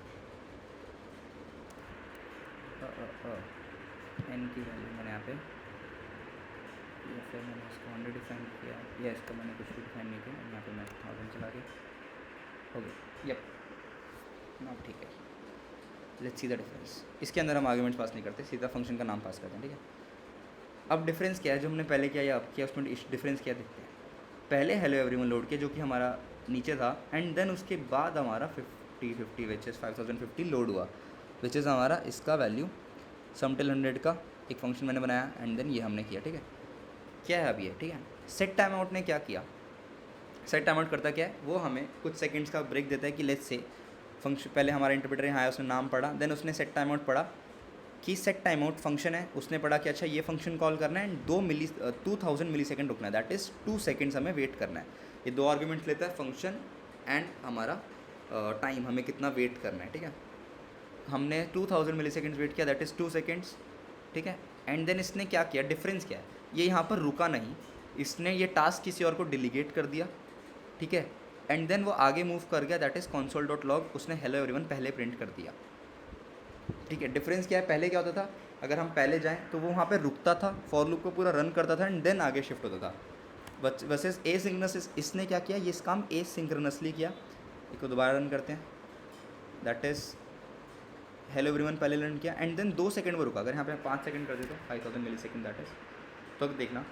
एन की वैल्यू मैंने यहाँ पे, या फिर मैंने इसको 100 डिफाइन किया, या इसको मैंने कुछ भी डिफाइन नहीं किया, यहाँ पे मैं 1000 चला के हो गया, यप ना, ठीक है। Let's C the difference. इसके अंदर हम आर्गुमेंट्स पास नहीं करते, सीधा फंक्शन का नाम पास करते हैं, ठीक है। अब डिफरेंस क्या है, जो हमने पहले किया या अब किया, उसमें डिफरेंस क्या दिखते हैं। पहले हेलो एवरीवन लोड किया जो कि हमारा नीचे था एंड देन उसके बाद हमारा 50 विच इज़ 5050 लोड हुआ, विच इज़ हमारा इसका वैल्यू सम टिल 100 का एक फंक्शन मैंने बनाया एंड देन ये हमने किया, ठीक है। क्या है अब ये, ठीक है। सेट टाइम आउट ने क्या किया, सेट टाइम आउट करता क्या है, वो हमें कुछ सेकंड्स का ब्रेक देता है कि लेट्स से फंक्शन, पहले हमारा इंटरप्रेटर यहाँ आया, उसने नाम पढ़ा, देन उसने सेट टाइम आउट पढ़ा कि सेट टाइम आउट फंक्शन है, उसने पढ़ा कि अच्छा ये फंक्शन कॉल करना है एंड 2000 मिली सेकेंड रुकना है, दैट इज़ 2 सेकेंड्स हमें वेट करना है। ये 2 आर्ग्यूमेंट्स लेता है, फंक्शन एंड हमारा टाइम, हमें कितना वेट करना है, ठीक है। हमने 2000 मिली सेकेंड्स वेट किया, दैट इज़ 2 सेकेंड्स, ठीक है। एंड देन इसने क्या किया, डिफरेंस क्या है, ये यहाँ पर रुका नहीं, इसने ये टास्क किसी और को डिलीगेट कर दिया, ठीक है। एंड देन वो आगे मूव कर गया, दैट इज़ console.log, उसने हेलो एवरीवन पहले प्रिंट कर दिया, ठीक है। डिफरेंस क्या है, पहले क्या होता था, अगर हम पहले जाएं तो वो वहाँ पे रुकता था, फॉर लूप को पूरा रन करता था एंड देन आगे शिफ्ट होता था। वर्सेस एसिंक्रोनस, इसने क्या किया, ये इस काम एसिंक्रोनसली किया। इसको दोबारा रन करते हैं, दैट इज़ हेलो एवरीवन पहले रन किया एंड देन 2 सेकंड वो रुका। अगर यहाँ पे 5 सेकंड कर देते 5000 मिली सेकेंड, दैट इज़, तो देखना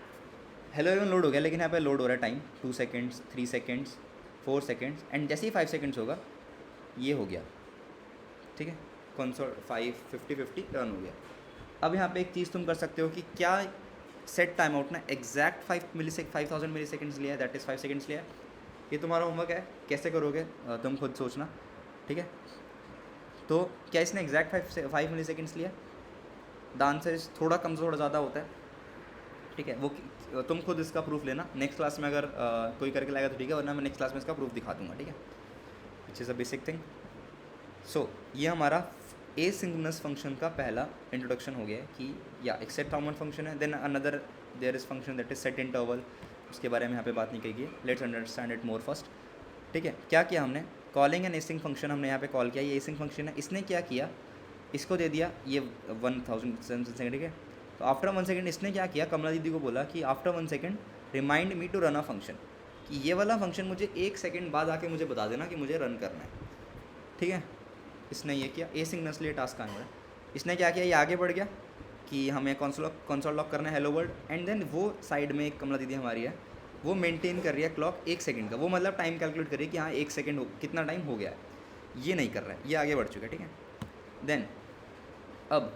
हेलो एवरीवन लोड हो गया, लेकिन यहाँ पे लोड हो रहा है time 2 seconds, 3 seconds, 4 seconds and जैसे ही 5 सेकेंड्स होगा ये हो गया, ठीक है। कंसोल 50 टर्न हो गया। अब यहाँ पे एक चीज़ तुम कर सकते हो कि क्या सेट टाइम आउट ना एग्जैक्ट 5000 मिली सेकेंड्स लिया है, दैट इज़ 5 सेकेंड्स लिया है। ये तुम्हारा होमवर्क है, कैसे करोगे तुम खुद सोचना, ठीक है। तो क्या इसने एग्जैक्ट 5 मिली सेकेंड्स लिया, द आंसर इज थोड़ा कम थोड़ा ज़्यादा होता है, ठीक है। वो तुम खुद इसका प्रूफ लेना, नेक्स्ट क्लास में अगर कोई करके लाएगा तो ठीक है, वरना मैं नेक्स्ट क्लास में इसका प्रूफ दिखा दूंगा, ठीक है। Which is a basic thing. So ये हमारा एसिंक्रोनस फंक्शन का पहला इंट्रोडक्शन हो गया है कि या एक सेट टाइम आउट फंक्शन है, then another there is function that is set interval, उसके बारे में यहाँ पे बात नहीं की है, let's understand it more first, ठीक है। क्या किया हमने, कॉलिंग एन एसिंक फंक्शन हमने यहाँ पे कॉल किया, ये एसिंक फंक्शन है, इसने क्या किया, इसको दे दिया ये 1000 सेकेंड, ठीक है। तो आफ्टर 1 सेकेंड इसने क्या किया, कमला दीदी को बोला कि after 1 second remind me to run a function, कि ये वाला फंक्शन मुझे 1 सेकेंड बाद आके मुझे बता देना कि मुझे रन करना है, ठीक है। इसने ये किया, एसिंक्रोनसली टास्क आने वाला। इसने क्या किया, ये आगे बढ़ गया कि हमें कंसोल लॉक करना है हेलो वर्ल्ड, एंड देन वो साइड में एक कमला दीदी हमारी है, वो मेंटेन कर रही है क्लॉक 1 सेकंड का, वो मतलब टाइम कैलकुलेट कर रही है कि हाँ 1 सेकंड हो, कितना टाइम हो गया है, ये नहीं कर रहा है, ये आगे बढ़ चुका है, ठीक है। देन अब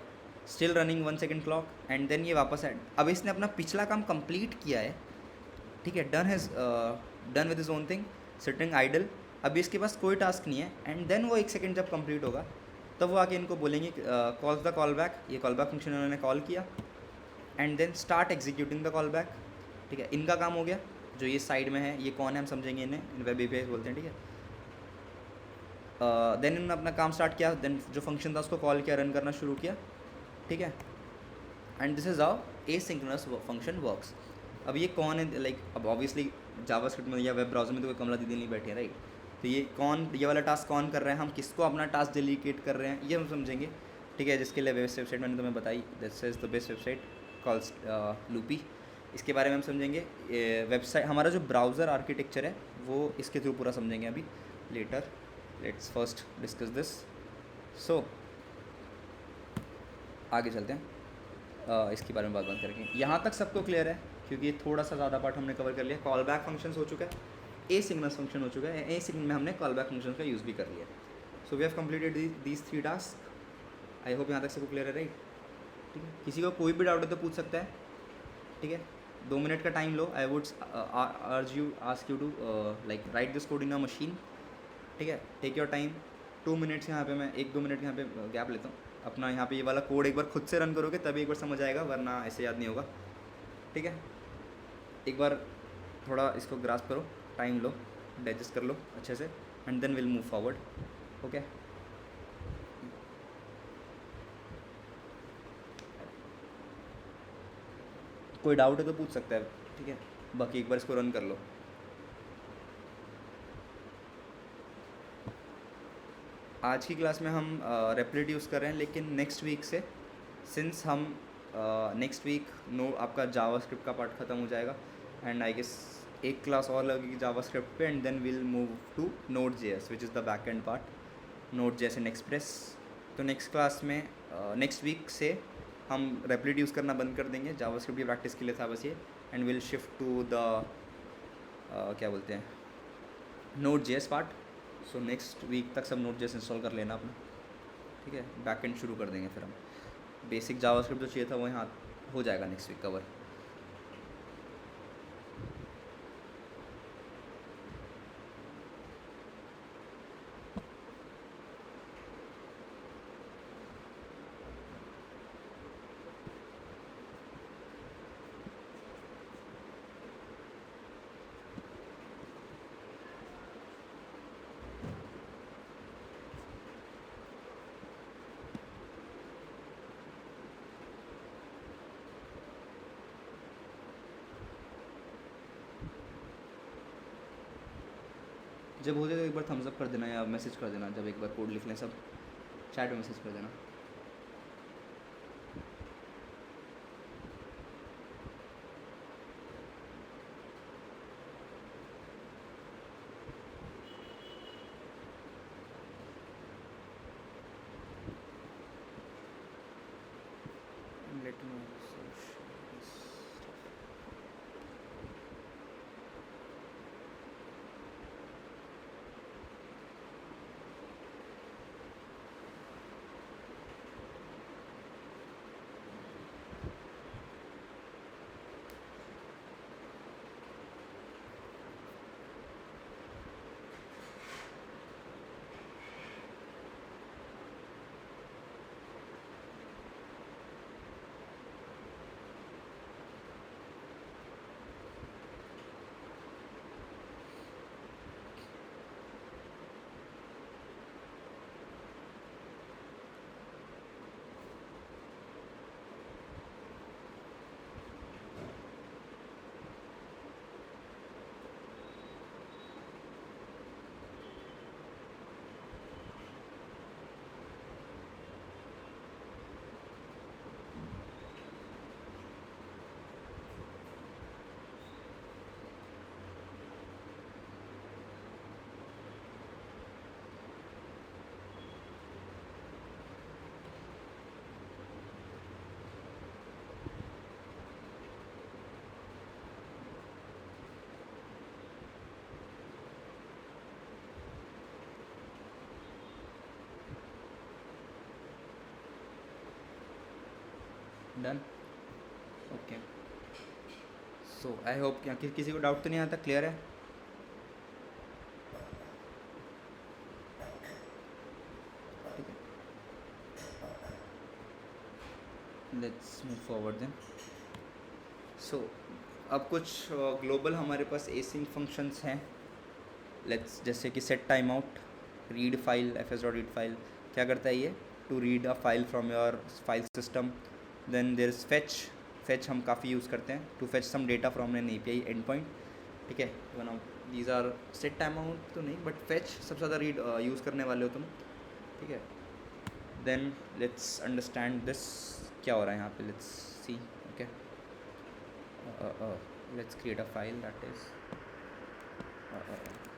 still running 1 second clock and then ये वापस है, अब इसने अपना पिछला काम कंप्लीट किया है, ठीक है, done with his own thing, sitting idle, अभी इसके पास कोई टास्क नहीं है। एंड देन वो 1 सेकंड जब कंप्लीट होगा तब वो आके इनको बोलेंगे कॉल्स द कॉल बैक, ये कॉल बैक फंक्शन उन्होंने कॉल किया and then start executing the callback, ठीक है। इनका काम हो गया, जो ये साइड में है ये कौन है हम समझेंगे, इन्हें वेब एपीआई बोलते हैं, ठीक है। देन इन्होंने अपना काम स्टार्ट किया, देन जो फंक्शन था उसको कॉल किया, रन करना शुरू किया, ठीक है। And this is how asynchronous function works. अब ये कौन है, लाइक अब ऑब्वियसली जावास्क्रिप्ट में या वेब ब्राउज़र में तो कोई कमला दीदी नहीं बैठी है, राइट। तो ये कौन, ये वाला टास्क कौन कर रहे हैं, हम किसको अपना टास्क डेलीगेट कर रहे हैं, ये हम समझेंगे, ठीक है। जिसके लिए बेस्ट वेबसाइट मैंने तुम्हें बताई, this is the best website calls loopy, इसके बारे में हम समझेंगे। वेबसाइट हमारा जो ब्राउज़र आर्किटेक्चर है वो इसके थ्रू पूरा समझेंगे अभी later. Let's first discuss this. So आगे चलते हैं, इसके बारे में बात करेंगे। यहाँ तक सबको क्लियर है, क्योंकि ये थोड़ा सा ज़्यादा पार्ट हमने कवर कर लिया। कॉल बैक फंक्शन हो चुका है, एसिंक्रोनस फंक्शन हो चुका है, एसिंक्रोनस में हमने कॉल बैक फंक्शन का यूज़ भी कर लिया। So we have completed these 3 task. I hope यहाँ तक सबको क्लियर है, राइट, ठीक है। किसी को कोई भी डाउट है तो पूछ सकता है, ठीक है। 2 मिनट का टाइम लो। I would urge you ask you to like write this code in a machine, ठीक है। टेक योर टाइम, 2 मिनट्स यहाँ पे, मैं 1-2 मिनट यहाँ पे गैप लेता हूँ अपना। यहाँ पे ये वाला कोड एक बार खुद से रन करोगे तभी एक बार समझ आएगा, वरना ऐसे याद नहीं होगा, ठीक है। एक बार थोड़ा इसको ग्रास्प करो, टाइम लो, डाइजेस्ट कर लो अच्छे से and then will move forward, okay. कोई डाउट है तो पूछ सकता है, ठीक है। बाकी एक बार इसको रन कर लो। आज की क्लास में हम रेपलेट यूज़ कर रहे हैं, लेकिन नेक्स्ट वीक से, सिंस हम नेक्स्ट वीक आपका जावास्क्रिप्ट का पार्ट ख़त्म हो जाएगा एंड आई गेस एक क्लास और लगेगी जावास्क्रिप्ट पे, and then will move to Node.js which is the backend part, Node.js and Express. तो नेक्स्ट क्लास में नेक्स्ट वीक से हम रेपलेट यूज़ करना बंद कर देंगे, जावास्क्रिप्ट की प्रैक्टिस के लिए था बस ये, and will shift to the क्या बोलते हैं Node.js पार्ट। सो नेक्स्ट वीक तक सब Node.js इंस्टॉल कर लेना अपना, ठीक है। बैक एंड शुरू कर देंगे फिर हम, बेसिक जावास्क्रिप्ट जो चाहिए था वो यहाँ हो जाएगा नेक्स्ट वीक कवर। जब हो जाए तो एक बार थम्स अप कर देना या मैसेज कर देना, जब एक बार कोड लिख लें सब, चैट में मैसेज कर देना। Let me also share this stuff. Done, okay. So I hope किसी को डाउट तो नहीं आता, क्लियर है? ठीक है, let's move forward then. So अब कुछ ग्लोबल हमारे पास एसिंक फंक्शंस हैं। लेट्स, जैसे कि set time out, read file, fs.read file क्या करता है ये, to read a file from your file system. Then there is fetch, fetch हम काफ़ी यूज़ करते हैं to fetch some data from an API endpoint. ठीक है, one of these are set time out तो नहीं, बट फेच सबसे ज़्यादा रीड यूज़ करने वाले हो तुम। ठीक है, देन लेट्स अंडरस्टैंड दिस क्या हो रहा है यहाँ पे, let's see. Okay, let's create a file that is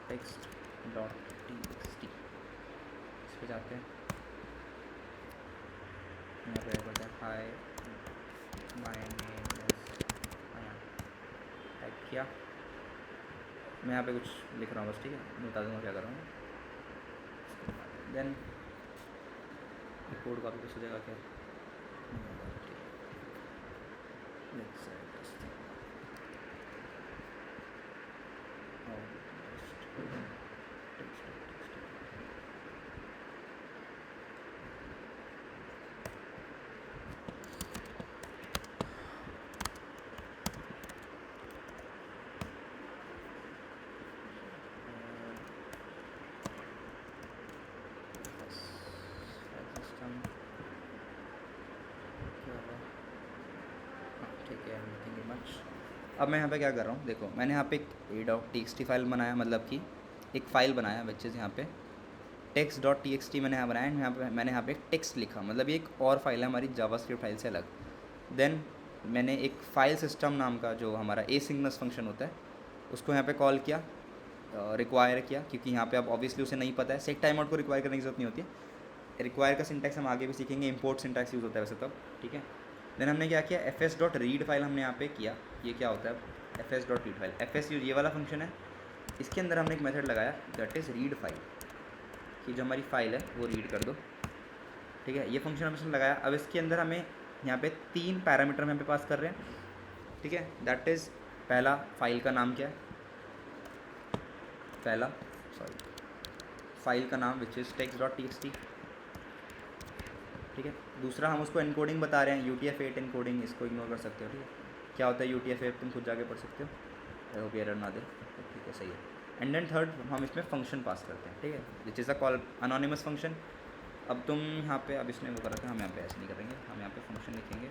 text.txt। इस पे जाते हैं, यहाँ पे बोलते हैं hi my name is Ayaan, type किया। मैं यहाँ पे कुछ लिख रहा हूँ बस, ठीक है, मैं बता दूँगा क्या कर रहा हूँ। देन कोड कॉपी पेस्ट हो जाएगा क्या? लेट्स अब मैं यहाँ पे क्या कर रहा हूँ, देखो मैंने यहाँ पे एक a.txt फाइल बनाया, मतलब कि एक फ़ाइल बनाया विच इज़ यहाँ पे text.txt मैंने यहाँ बनाया, यहाँ पे मैंने यहाँ पे एक टेक्स्ट लिखा, मतलब ये एक और फाइल है हमारी जावास्क्रिप्ट फाइल से अलग। देन मैंने एक फाइल सिस्टम नाम का जो हमारा एसिंक्रोनस फंक्शन होता है उसको यहाँ पे कॉल किया, रिक्वायर किया, क्योंकि यहाँ पे अब ऑब्वियसली उसे नहीं पता है, सेट टाइम आउट को रिक्वायर करने की जरूरत नहीं होती है। रिक्वायर का सिंटैक्स हम आगे भी सीखेंगे, इंपोर्ट सिंटैक्स यूज़ होता है वैसे तब, ठीक है। देन हमने क्या किया, fs.read फाइल हमने यहाँ पे किया। ये क्या होता है fs.read फाइल, fs ये वाला फंक्शन है, इसके अंदर हमने एक मेथड लगाया दैट इज़ रीड फाइल, कि जो हमारी फाइल है वो रीड कर दो। ठीक है, ये फंक्शन हमने लगाया। अब इसके अंदर हमें यहाँ पे 3 पैरामीटर हम यहाँ पे पास कर रहे हैं। ठीक है, दैट इज़ पहला फाइल का नाम क्या है, फाइल का नाम विच इज़ text.txt। ठीक है, दूसरा हम उसको एनकोडिंग बता रहे हैं, UTF-8 एनकोडिंग, इसको इग्नोर कर सकते हो। ठीक है, क्या होता है UTF-8 तुम खुद जाके पढ़ सकते हो, आई होप एरर ना दे। ठीक है, सही है। एंड देन थर्ड हम इसमें फंक्शन पास करते हैं, ठीक है, which is a call anonymous function. अब तुम यहाँ पे, अब इसने वो करा था, हम यहाँ पे ऐसे नहीं करेंगे, हम यहाँ पे फंक्शन लिखेंगे,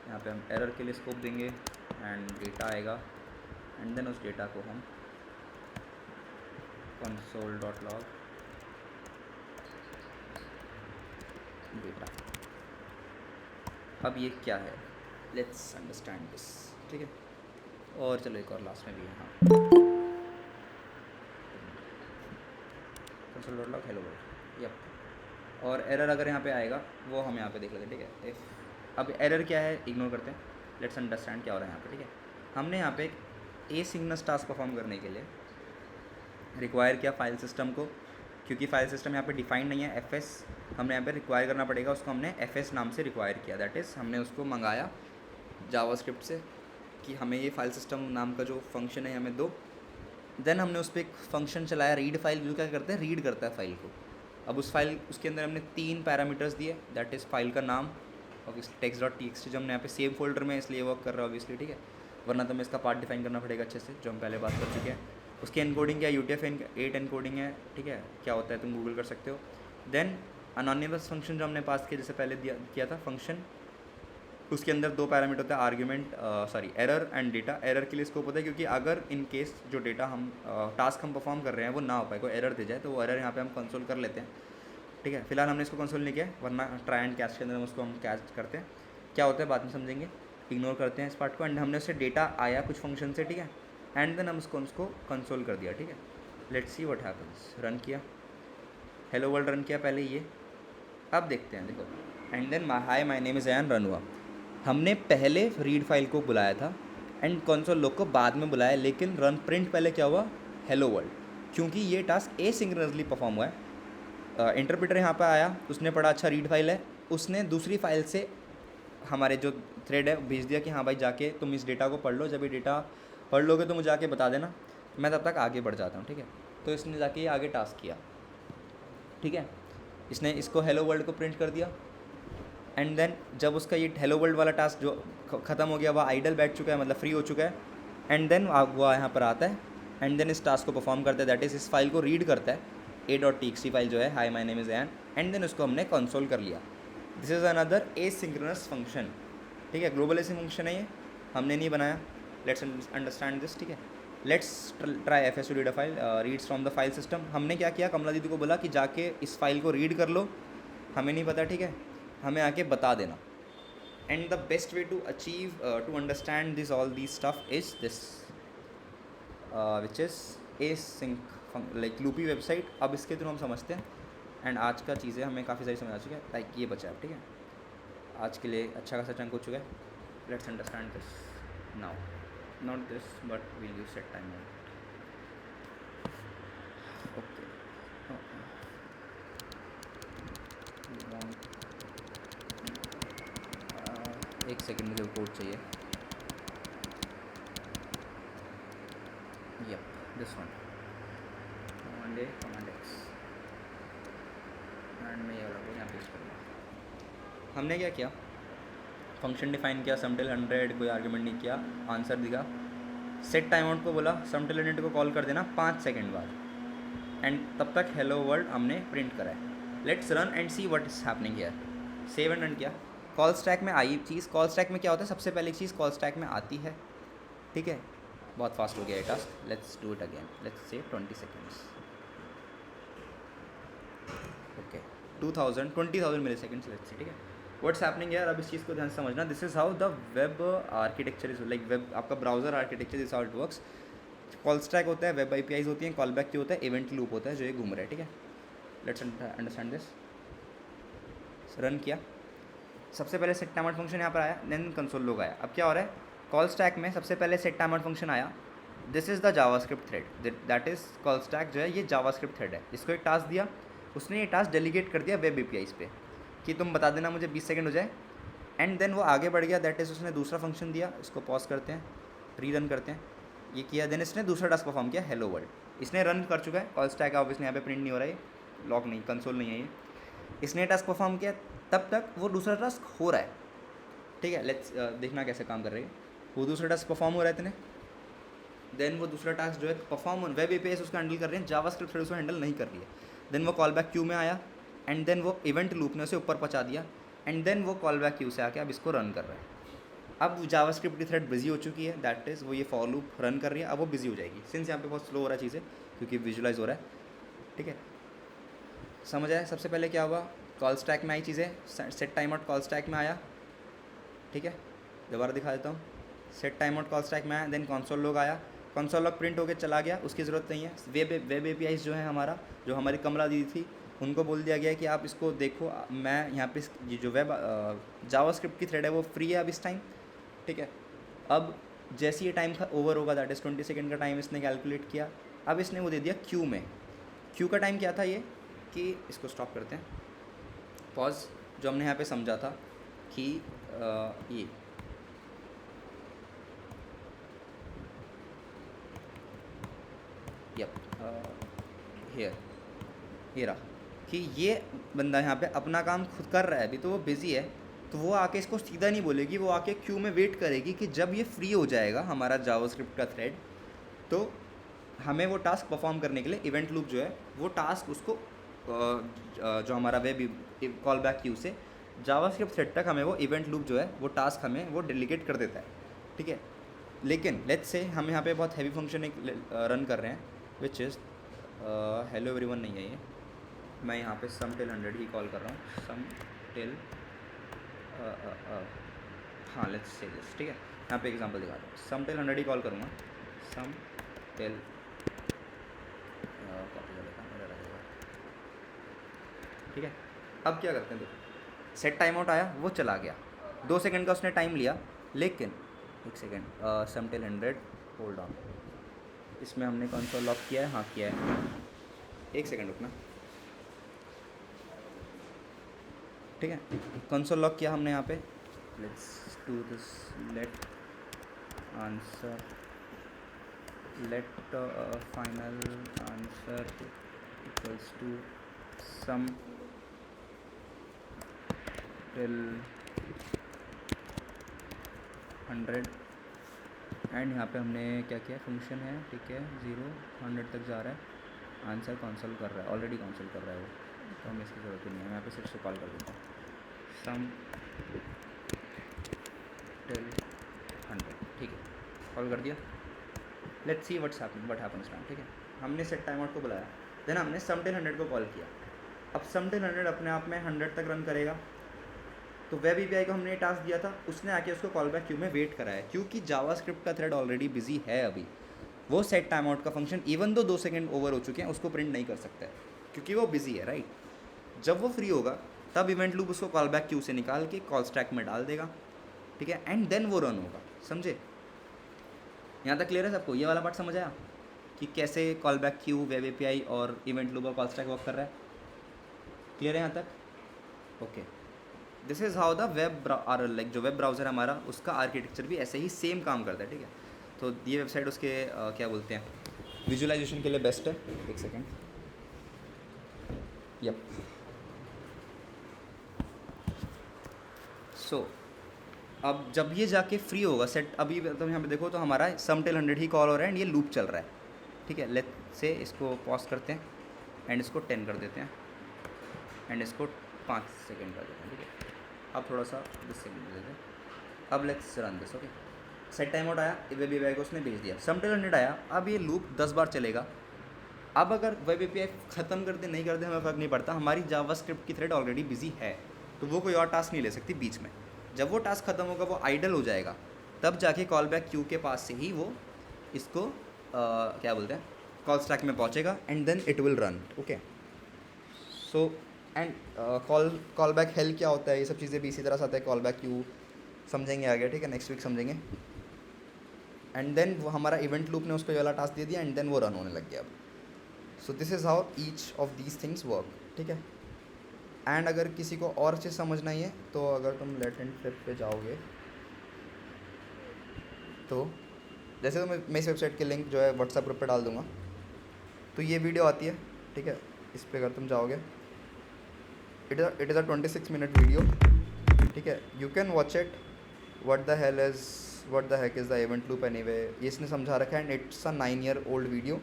यहाँ पे हम एरर के लिए स्कोप देंगे एंड डेटा आएगा, एंड देन उस डेटा को हम console.log डेटा। अब ये क्या है, लेट्स अंडरस्टैंड दिस, ठीक है। और चलो एक और लास्ट में भी है, हाँ, console.log hello world, यप। और एरर अगर यहाँ पे आएगा वो हम यहाँ पे देख लेते हैं, ठीक है। इफ अब एरर क्या है इग्नोर करते हैं, लेट्स अंडरस्टैंड क्या हो रहा है यहाँ पे, ठीक है। हमने यहाँ पे एक एसिंक्रोनस टास्क परफॉर्म करने के लिए रिक्वायर किया फाइल सिस्टम को, क्योंकि फाइल सिस्टम यहाँ पे डिफाइंड नहीं है, एफ एस हमने यहाँ पे रिक्वायर करना पड़ेगा, उसको हमने एफ एस नाम से रिक्वायर किया, दैट इज़ हमने उसको मंगाया जावास्क्रिप्ट से कि हमें ये फाइल सिस्टम नाम का जो फंक्शन है हमें दो। देन हमने उस पर एक फंक्शन चलाया रीड फाइल, जो क्या करता है रीड करता है फाइल को। अब उस फाइल उसके अंदर हमने 3 पैरामीटर्स दिए, दैट इज़ फाइल का नाम, ऑब्वियसली text.txt जो हमने यहाँ पे सेम फोल्डर में इसलिए वर्क कर रहा है ऑब्वियसली, ठीक है, वरना तो हमें इसका पार्ट डिफाइन करना पड़ेगा अच्छे से, जो हम पहले बात कर चुके हैं। उसकी एनकोडिंग क्या है, UTF-8 एनकोडिंग है, ठीक है, क्या होता है तुम गूगल कर सकते हो। देन अनोनिमस फंक्शन जो हमने पास किया जैसे पहले किया था फंक्शन, उसके अंदर 2 पैरामीटर होता है, argument error and data. Error के लिए स्कोप होता है क्योंकि अगर इन केस जो डेटा हम टास्क हम परफॉर्म कर रहे हैं वो ना हो पाए, कोई एरर दे जाए, तो वो एरर यहाँ पे हम कंसोल कर लेते हैं, ठीक है। फिलहाल हमने इसको कंसोल नहीं किया, वरना ट्राई एंड कैच के अंदर हम उसको हम कैच करते हैं, क्या होता है बाद में समझेंगे, इग्नोर करते हैं इस पार्ट को। एंड हमने उससे डेटा आया कुछ फंक्शन से, ठीक है, एंड देन हम उसको कंसोल कर दिया, ठीक है। Let's see what happens, run किया, हेलो वर्ल्ड रन किया पहले ये, अब देखते हैं, देखो, and then hi my name is Ayaan run हुआ। हमने पहले रीड फाइल को बुलाया था एंड कंसोल लॉग को बाद में बुलाया, लेकिन रन प्रिंट पहले क्या हुआ, हेलो वर्ल्ड, क्योंकि ये टास्क एसिंक्रोनसली परफॉर्म हुआ है। इंटरप्रेटर यहाँ पर आया, उसने पढ़ा अच्छा रीड फाइल है, उसने दूसरी फाइल से हमारे जो थ्रेड है भेज दिया कि हाँ भाई जाके तुम इस डेटा को पढ़ लो, जब ये डेटा पढ़ लोगे तो मुझे जाके बता देना, मैं तब तक आगे बढ़ जाता हूँ, ठीक है। तो इसने जाके ये आगे टास्क किया, ठीक है, इसने इसको हेलो वर्ल्ड को प्रिंट कर दिया। एंड देन जब उसका ये हेलो वर्ल्ड वाला टास्क जो ख़त्म हो गया, वह आइडल बैठ चुका है, मतलब फ्री हो चुका है, एंड देन वो यहाँ पर आता है एंड देन इस टास्क को परफॉर्म करता है, दैट इज़ इस फाइल को रीड करता है, a.txt फाइल जो है hi my name is Ayaan, and then उसको हमने कंसोल कर लिया। This is another asynchronous function, ठीक है, ग्लोबल एसिंक फंक्शन है ये, हमने नहीं बनाया, लेट्स अंडरस्टैंड दिस, ठीक है। Let's try F S to read a file, reads from the file system. हमने क्या किया, कमला दीदी को बोला कि जाके इस फाइल को रीड कर लो, हमें नहीं पता, ठीक है, हमें आके बता देना। And the best way to achieve to understand this all this stuff is this which is async like loupe website. अब इसके थ्रू हम समझते हैं, एंड आज का चीज़ें हमें काफ़ी सारी समझ आ चुकी है, लाइक ये बचा है, ठीक है, आज के लिए अच्छा खासा चंक हो चुका है। Let's understand this now, not this but will you set time okay. एक सेकेंड मुझे कोड चाहिए, yup this one, command X, एंड मैं ये वाला कोड यहाँ पेस्ट करूँगा। हमने क्या किया, फंक्शन डिफाइन किया, सम टिल 100, कोई आर्ग्यूमेंट नहीं किया, आंसर दिखा, सेट टाइम आउट को बोला सम टिल 100 को कॉल कर देना 5 सेकेंड बाद, एंड तब तक हेलो वर्ल्ड हमने प्रिंट करा है। Let's run and see what is happening here, save and run किया। कॉल स्टैक में आई चीज़, कॉल स्टैक में क्या होता है, सबसे पहली चीज़ कॉल स्टैक में आती है, ठीक है, बहुत फास्ट हो गया ये task, let's do it again, let's say 20 seconds, okay 20,000 milliseconds, let's say, ठीक है। व्हाट्स हैपनिंग यार, अब इस चीज़ को ध्यान से समझना, this is how the web architecture is, like web आपका browser architecture is how it works. Call stack होता है, वेब APIs होती हैं, कॉल बैक की होता है, इवेंट लूप होता है जो ये घूम रहा है, ठीक है। लेट्स अंडरस्टैंड दिस, रन किया, सबसे पहले सेट टाइम आउट फंक्शन यहाँ पर आया, देन कंसोल लॉग आया। अब क्या हो रहा है, कॉल स्टैक में सबसे पहले सेट टाइम आउट फंक्शन आया, this is the JavaScript thread, that is call stack जो है ये जावास्क्रिप्ट थ्रेड है, इसको एक टास्क दिया, उसने ये टास्क डेलीगेट कर दिया वेब APIs पे कि तुम बता देना मुझे 20 सेकेंड हो जाए, एंड देन वो आगे बढ़ गया, दैट इज़ उसने दूसरा फंक्शन दिया, इसको पॉज करते हैं, रीरन करते हैं, ये किया, देन इसने दूसरा टास्क परफॉर्म किया हेलो वर्ल्ड, इसने रन कर चुका है, कॉल स्टैक ऑब्वियसली यहाँ पे प्रिंट नहीं हो रहा है, लॉग नहीं, कंसोल नहीं है ये, इसने टास्क परफॉर्म किया, तब तक वो दूसरा टास्क हो रहा है, ठीक है। लेट्स देखना कैसे काम कर रही है, वो दूसरा टास्क परफॉर्म हो रहा है इतने, देन वो दूसरा टास्क जो है परफॉर्म वेब APIs उसको हैंडल कर रहे हैं, जावास्क्रिप्ट थ्रेड उसको हैंडल नहीं कर रही है, देन वो कॉल बैक क्यू में आया, एंड देन वो इवेंट लूप ने उसे ऊपर पहुंचा दिया, एंड देन वो कॉल बैक क्यू से आके अब इसको रन कर रहा है। अब जावास्क्रिप्ट की थ्रेड बिजी हो चुकी है, दैट इज़ वो ये फॉर लूप रन कर रही है, अब वो बिजी हो जाएगी, सिंस यहाँ पे बहुत स्लो हो रहा है चीज़ें, क्योंकि विजुलाइज हो रहा है, ठीक है। समझ आया? सबसे पहले क्या हुआ, कॉल स्टैक में आई चीज़ें, set time out call stack में आया, ठीक है। दोबारा दिखा देता हूँ, set time out call stack में आया, देन कंसोल लॉग आया, कंसोल लॉग प्रिंट होकर चला गया, उसकी ज़रूरत नहीं है। वेब एपीआईज़ जो है हमारा, जो हमारी कमला दीदी थी, उनको बोल दिया गया कि आप इसको देखो, मैं यहाँ पे ये जो वेब जावास्क्रिप्ट की थ्रेड है वो फ्री है अब इस टाइम, ठीक है। अब जैसे ये टाइम ओवर होगा, दैट इज़ 20 सेकेंड का टाइम इसने कैलकुलेट किया, अब इसने वो दे दिया क्यू में। क्यू का टाइम क्या था ये, कि इसको स्टॉप करते हैं, पॉज, जो हमने यहाँ पे समझा था कि ये यप हियर, ये रहा कि ये बंदा यहाँ पे अपना काम खुद कर रहा है, अभी तो वो बिज़ी है, तो वो आके इसको सीधा नहीं बोलेगी, वो आके क्यू में वेट करेगी कि जब ये फ्री हो जाएगा हमारा जावास्क्रिप्ट का थ्रेड, तो हमें वो टास्क परफॉर्म करने के लिए इवेंट लूप जो है वो टास्क उसको जो हमारा वेब कॉल बैक क्यू से जावास्क्रिप्ट थ्रेड तक हमें वो इवेंट लूप जो है वो टास्क हमें वो डेलीगेट कर देता है, ठीक है। लेकिन लेट्स से हम यहाँ पे बहुत हैवी फंक्शन एक रन कर रहे हैं, विच इज़ हेलो एवरीवन नहीं है ये, मैं यहाँ पे सम टिल 100 ही कॉल कर रहा हूँ, सम टिल हाँ लेट्स से दिस, ठीक है। यहाँ पे एग्जांपल दिखा रहा हूँ, सम टिल 100 ही कॉल करूँगा, सम टिल कॉपी कर लेता हूँ, मेरा रहेगा, ठीक है। अब क्या करते हैं, देखो सेट टाइम आउट आया, वो चला गया, 2 सेकंड का उसने टाइम लिया, लेकिन 1 second, sum till 100 hold on, इसमें हमने कंसोल लॉक किया है, हाँ किया है, 1 सेकेंड रुकना, ठीक है। कंसोल लॉक किया हमने यहाँ पे, let's do this, let answer, let final answer equals to sum till 100, and यहाँ पे हमने क्या किया, फंक्शन है, ठीक है, 0 100 तक जा रहा है, आंसर कंसोल कर रहा है, ऑलरेडी कंसोल कर रहा है वो, तो हमें इसकी ज़रूरत ही नहीं है, मैं यहाँ पे सिर्फ से कॉल कर देता हूँ, सम टिल 100, ठीक है, कॉल कर दिया, let's see what happens now, ठीक है। हमने सेट टाइम आउट को बुलाया, देन हमने सम टिल 100 को कॉल किया, अब सम टिल 100 अपने आप में 100 तक रन करेगा, तो वेब एपीआई को हमने ये टास्क दिया था, उसने आके उसको कॉल बैक क्यू में वेट कराया, क्योंकि जावास्क्रिप्ट का थ्रेड ऑलरेडी बिजी है अभी, वो सेट टाइम आउट का function even though 2 second over हो चुके हैं उसको प्रिंट नहीं कर सकता है, क्योंकि वो बिजी है, राइट। जब वो फ्री होगा तब इवेंट लूप उसको कॉल बैक क्यू से निकाल के कॉल स्टैक में डाल देगा, ठीक है, एंड देन वो रन होगा, समझे? यहाँ तक क्लियर है सबको? ये वाला पार्ट समझ आया कि कैसे call back Q, web API और इवेंट लूप और कॉल स्टैक वर्क कर रहा है? क्लियर है यहाँ तक? Okay, this is how the web like जो वेब ब्राउज़र हमारा उसका आर्किटेक्चर भी ऐसे ही सेम काम करता है, ठीक है। तो ये वेबसाइट उसके क्या बोलते हैं, विजुअलाइजेशन के लिए बेस्ट है। 1 सेकेंड, यप, सो अब जब ये जाके फ्री होगा सेट, अभी तुम यहाँ पे देखो तो हमारा सम टिल 100 ही कॉल हो रहा है एंड ये लूप चल रहा है, ठीक है। लेट से इसको पॉज करते हैं एंड इसको 10 कर देते हैं एंड इसको 5 सेकेंड कर देते हैं, ठीक है। अब थोड़ा सा 10 सेकेंड दे देते हैं, अब let's run this, okay. Set time out आया, वेब एपीआई को उसने भेज दिया, सम टिल 100 आया, अब ये लूप 10 बार चलेगा। अब अगर वेब एपीआई ख़त्म कर दे नहीं कर दे हमें फ़र्क नहीं पड़ता, हमारी जावास्क्रिप्ट की थ्रेड ऑलरेडी बिजी है, तो वो कोई और टास्क नहीं ले सकती बीच में। जब वो टास्क ख़त्म होगा, वो आइडल हो जाएगा, तब जाके कॉल बैक क्यू के पास से ही वो इसको क्या बोलते हैं, कॉल स्टैक में पहुंचेगा and then it will run, okay. So and callback hell क्या होता है, ये सब चीज़ें भी इसी तरह से आता है, कॉल बैक क्यू समझेंगे आगे, ठीक है, नेक्स्ट वीक समझेंगे। एंड देन वो हमारा इवेंट लूप ने उसको ये वाला टास्क दे दिया एंड देन वो रन होने लग गया अब। सो this is how each of these things work, ठीक है। एंड अगर किसी को और चीज़ समझना ही है तो अगर तुम लेट एंड फ्लिप पे जाओगे तो जैसे तो मैं इस वेबसाइट के लिंक जो है व्हाट्सएप ग्रुप पे डाल दूंगा, तो ये वीडियो आती है, ठीक है, इस पर अगर तुम जाओगे, it is a 26 minute video, ठीक है, you can watch it, what the heck is the event loop anyway, ये इसने समझा रखा है and it's a 9 year old video,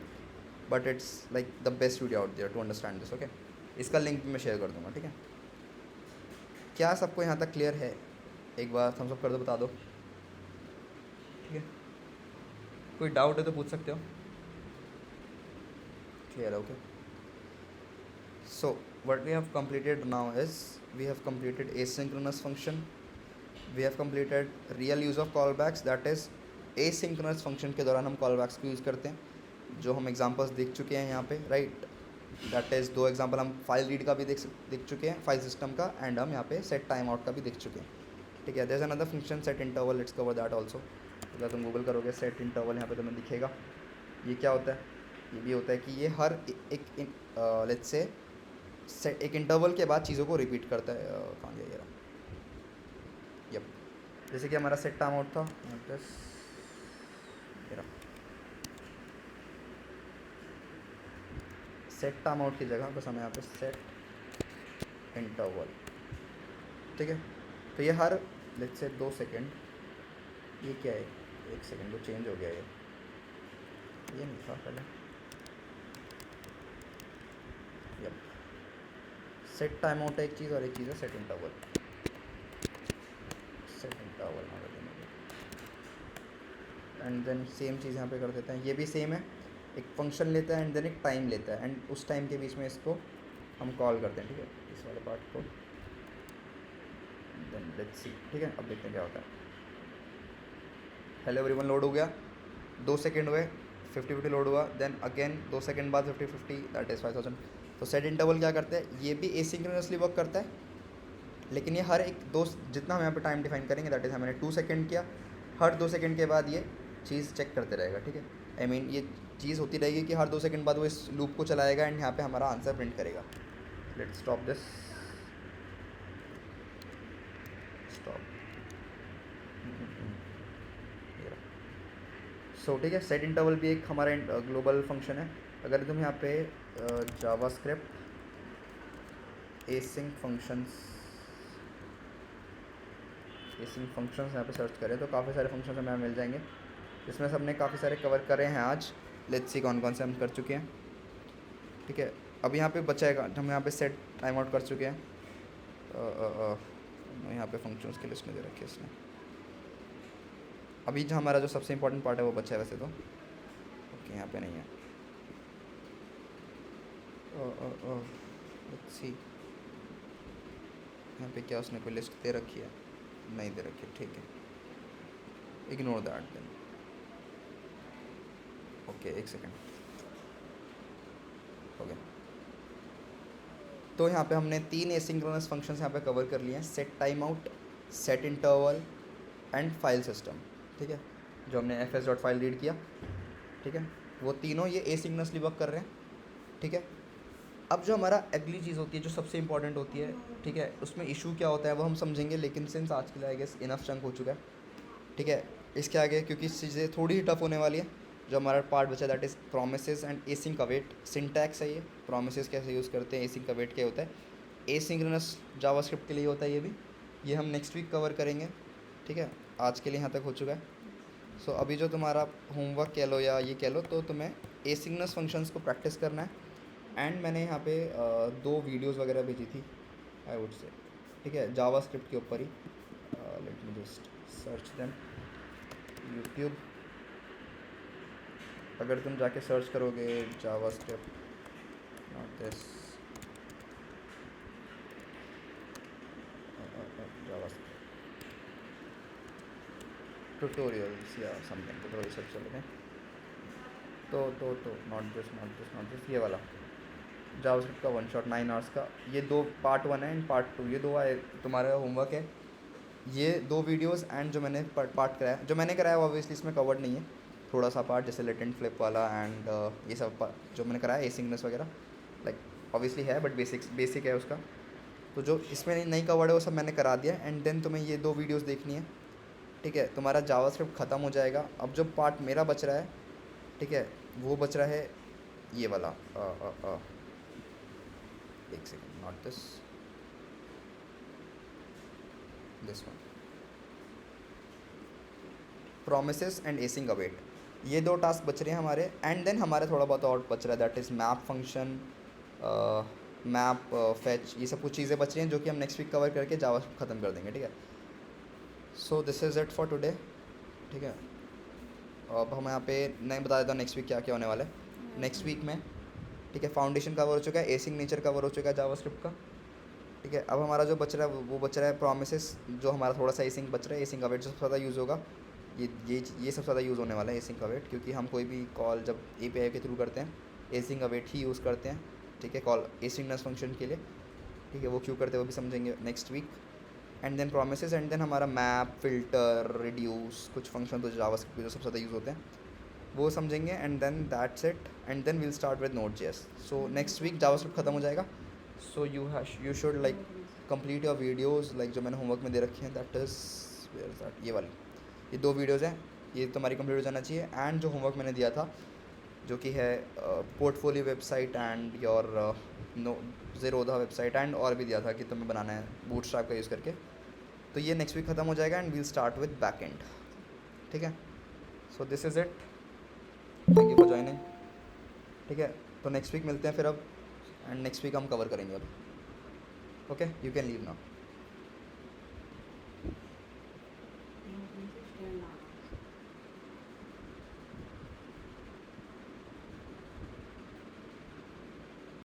but it's like the best video out there to understand this, okay. इसका link भी मैं share कर दूंगा, ठीक है। क्या सबको यहाँ तक क्लियर है? एक बार थम्स अप कर दो, बता दो, ठीक है। कोई डाउट है तो पूछ सकते हो। clear, okay. So what we have completed now is we have completed asynchronous function, we have completed real use of callbacks, that is asynchronous function के दौरान हम callbacks को यूज़ करते हैं, जो हम एग्जांपल्स देख चुके हैं यहाँ पे, राइट. दैट इज़ 2 एग्जांपल हम फाइल रीड का भी देख चुके हैं, फाइल सिस्टम का, एंड हम यहाँ पे सेट टाइम आउट का भी देख चुके हैं. ठीक है. There is another function set interval, let's cover that also. अगर तुम गूगल करोगे सेट इंटरवल, यहाँ पे तुम्हें दिखेगा. ये क्या होता है? ये भी होता है कि ये हर एक लेट्स से सेट एक इंटरवल के बाद चीज़ों को रिपीट करता है. कहाँ गया ये रहा? यप. जैसे कि हमारा सेट टाइम आउट था, सेट टाइम आउट की जगह बस हमें यहाँ पे सेट इंटरवल. ठीक है. तो ये हर लेट्स से 2 सेकेंड, ये क्या है, 1 सेकेंड तो चेंज हो गया, ये नहीं था पहले. यप. सेट टाइम आउट है एक चीज़, और एक चीज़ है set interval. Set interval and then same चीज़ यहाँ पे कर देते हैं. ये भी सेम है, एक फंक्शन लेता है एंड देन एक टाइम लेता है, एंड उस टाइम के बीच में इसको हम कॉल करते हैं. ठीक है. इस वाले पार्ट को देन लेट्स सी. ठीक है. अब देखते हैं क्या होता है. हेलो एवरीवन, लोड हो गया, 2 सेकेंड हुए, 50-50 लोड हुआ, देन अगेन 2 सेकेंड बाद 50-50, दैट इज़ 5000. तो सेट इंटरवल क्या करता है? ये भी एसिंक्रोनसली वर्क करता है, लेकिन ये हर एक दो, जितना हम यहाँ पे टाइम डिफाइन करेंगे, दैट इज़ हमने 2 सेकेंड किया, हर 2 सेकेंड के बाद ये चीज़ चेक करते रहेगा. ठीक है. आई मीन ये चीज़ होती रहेगी कि हर 2 सेकेंड बाद वो इस लूप को चलाएगा एंड यहाँ पे हमारा आंसर प्रिंट करेगा. Let's stop this. स्टॉप. सो ठीक है. सेट इंटरवल भी एक हमारा ग्लोबल फंक्शन है. अगर तुम यहाँ पे जावास्क्रिप्ट एसिंक फंक्शंस यहाँ पे सर्च करें तो काफ़ी सारे फंक्शंस हमें मिल जाएंगे, जिसमें से हमने काफ़ी सारे कवर करे हैं आज. लेट्स सी कौन कौन से हम कर चुके हैं. ठीक है. अब यहाँ पे बचाएगा, हम यहाँ पे सेट टाइम आउट कर चुके हैं. यहाँ पे फंक्शंस की लिस्ट में दे रखी है इसने. अभी जो हमारा जो सबसे इंपॉर्टेंट पार्ट है वो बचा है वैसे तो. ओके. यहाँ पे नहीं है. लेट्स सी यहाँ पे क्या उसने कोई लिस्ट दे रखी है? नहीं दे रखी. ठीक है. Ignore that then. Okay. 1 second. हो गया. तो यहाँ पे हमने 3 एसिंक्रोनस फंक्शंस यहाँ पे कवर कर लिए हैं, set time out, set interval and file system. ठीक है. जो हमने fs.file रीड किया. ठीक है. वो तीनों ये एसिंक्रोनसली वर्क कर रहे हैं. ठीक है. अब जो हमारा अगली चीज़ होती है, जो सबसे इंपॉर्टेंट होती है, ठीक है, उसमें इशू क्या होता है वो हम समझेंगे, लेकिन सिंस आज के लिए आई गेस इनफ चंक हो चुका है. ठीक है. इसके आगे क्योंकि चीज़ें थोड़ी ही टफ होने वाली है, जो हमारा पार्ट बचा that is promises and async await. Syntax है ये. प्रोमिसेस कैसे यूज़ करते हैं, एसिंक अवेट क्या होता है, एसिंक्रोनस जावास्क्रिप्ट के लिए होता है ये हम नेक्स्ट वीक कवर करेंगे. ठीक है. आज के लिए यहाँ तक हो चुका है. सो अभी जो तुम्हारा होमवर्क कह लो या ये कह लो, तो तुम्हें एसिंक्रोनस फंक्शंस को प्रैक्टिस करना है. एंड मैंने यहाँ पे 2 वीडियोस वगैरह भेजी थी आई वुड से. ठीक है. जावास्क्रिप्ट के ऊपर ही. Let me just search them. YouTube, अगर तुम जाके सर्च करोगे JavaScript, not this, JavaScript tutorials या समथिंग, ट्यूटोरियल सर्च कर लेते हैं. तो नॉट दिस, ये वाला जावास्क्रिप्ट का 1 शॉट 9 आवर्स का. ये 2 पार्ट 1 है एंड पार्ट 2, ये 2 तुम्हारा होमवर्क है. ये 2 वीडियोस एंड जो मैंने पार्ट कराया, जो मैंने कराया वो ऑब्वियसली इसमें कवर्ड नहीं है. थोड़ा सा पार्ट जैसे लेटेंट फ्लिप वाला एंड ये सब जो मैंने कराया एसिंक्रोनस वगैरह, लाइक ऑब्वियसली है बट बेसिक है उसका. तो जो इसमें नहीं कवर्ड है वो सब मैंने करा दिया. एंड देन तुम्हें ये 2 वीडियोस देखनी है. ठीक है. तुम्हारा जावास्क्रिप्ट ख़त्म हो जाएगा. अब जो पार्ट मेरा बच रहा है, ठीक है, वो बच रहा है ये वाला. 1 second, not this one, promises and async await. ये 2 टास्क बच रहे हैं हमारे. एंड देन हमारे थोड़ा बहुत और बच रहा है, that is map function, map, fetch, ये सब कुछ चीज़ें बच रही हैं जो कि हम नेक्स्ट वीक कवर करके जावास्क्रिप्ट ख़त्म कर देंगे. ठीक है. So this is it for today. ठीक है. अब हम यहाँ पे नहीं बता देता नेक्स्ट वीक क्या क्या होने वाला है. नेक्स्ट वीक में ठीक है, फाउंडेशन कवर हो चुका है, एसिंग नेचर कवर हो चुका है जावास्क्रिप्ट का। ठीक है, अब हमारा जो बच रहा है वो बच रहा है प्रोमिसेस, जो हमारा थोड़ा सा एसिंग बच रहा है। एसिंग अवेट जो सबसे ज़्यादा यूज़ होगा, ये सबसे ज़्यादा यूज़ होने वाला है एसिंग अवेट, क्योंकि हम कोई भी कॉल जब एपीआई के थ्रू करते हैं एसिंग अवेट ही यूज़ करते हैं। ठीक है, कॉल एसिंगनेस फंक्शन के लिए। ठीक है, वो क्यों करते हैं वो भी समझेंगे next week. And then promises, and then हमारा मैप, फिल्टर, रिड्यूस, कुछ फंक्शन तो जावास्क्रिप्ट के जो सबसे ज़्यादा यूज़ होते हैं वो समझेंगे। And then that's it, and then we'll start with Node.js। So next week JavaScript खत्म हो जाएगा। So you should like complete your videos, like जो मैंने होमवर्क में दे रखे हैं, that is where is that, ये वाली, ये 2 वीडियोज़ हैं, ये तुम्हारी कंप्लीट हो जाना चाहिए। एंड जो होमवर्क मैंने दिया था जो कि है portfolio website and your Zerodha website, and और भी दिया था कि तुम्हें बनाना है बूटस्ट्रैप का यूज़ करके, तो ये नेक्स्ट वीक ख़त्म हो जाएगा and we'll start with backend. ठीक है, so this is it, thank you for joining. ठीक है, तो नेक्स्ट वीक मिलते हैं फिर अब, एंड नेक्स्ट वीक हम कवर करेंगे अब। Okay, you can leave now.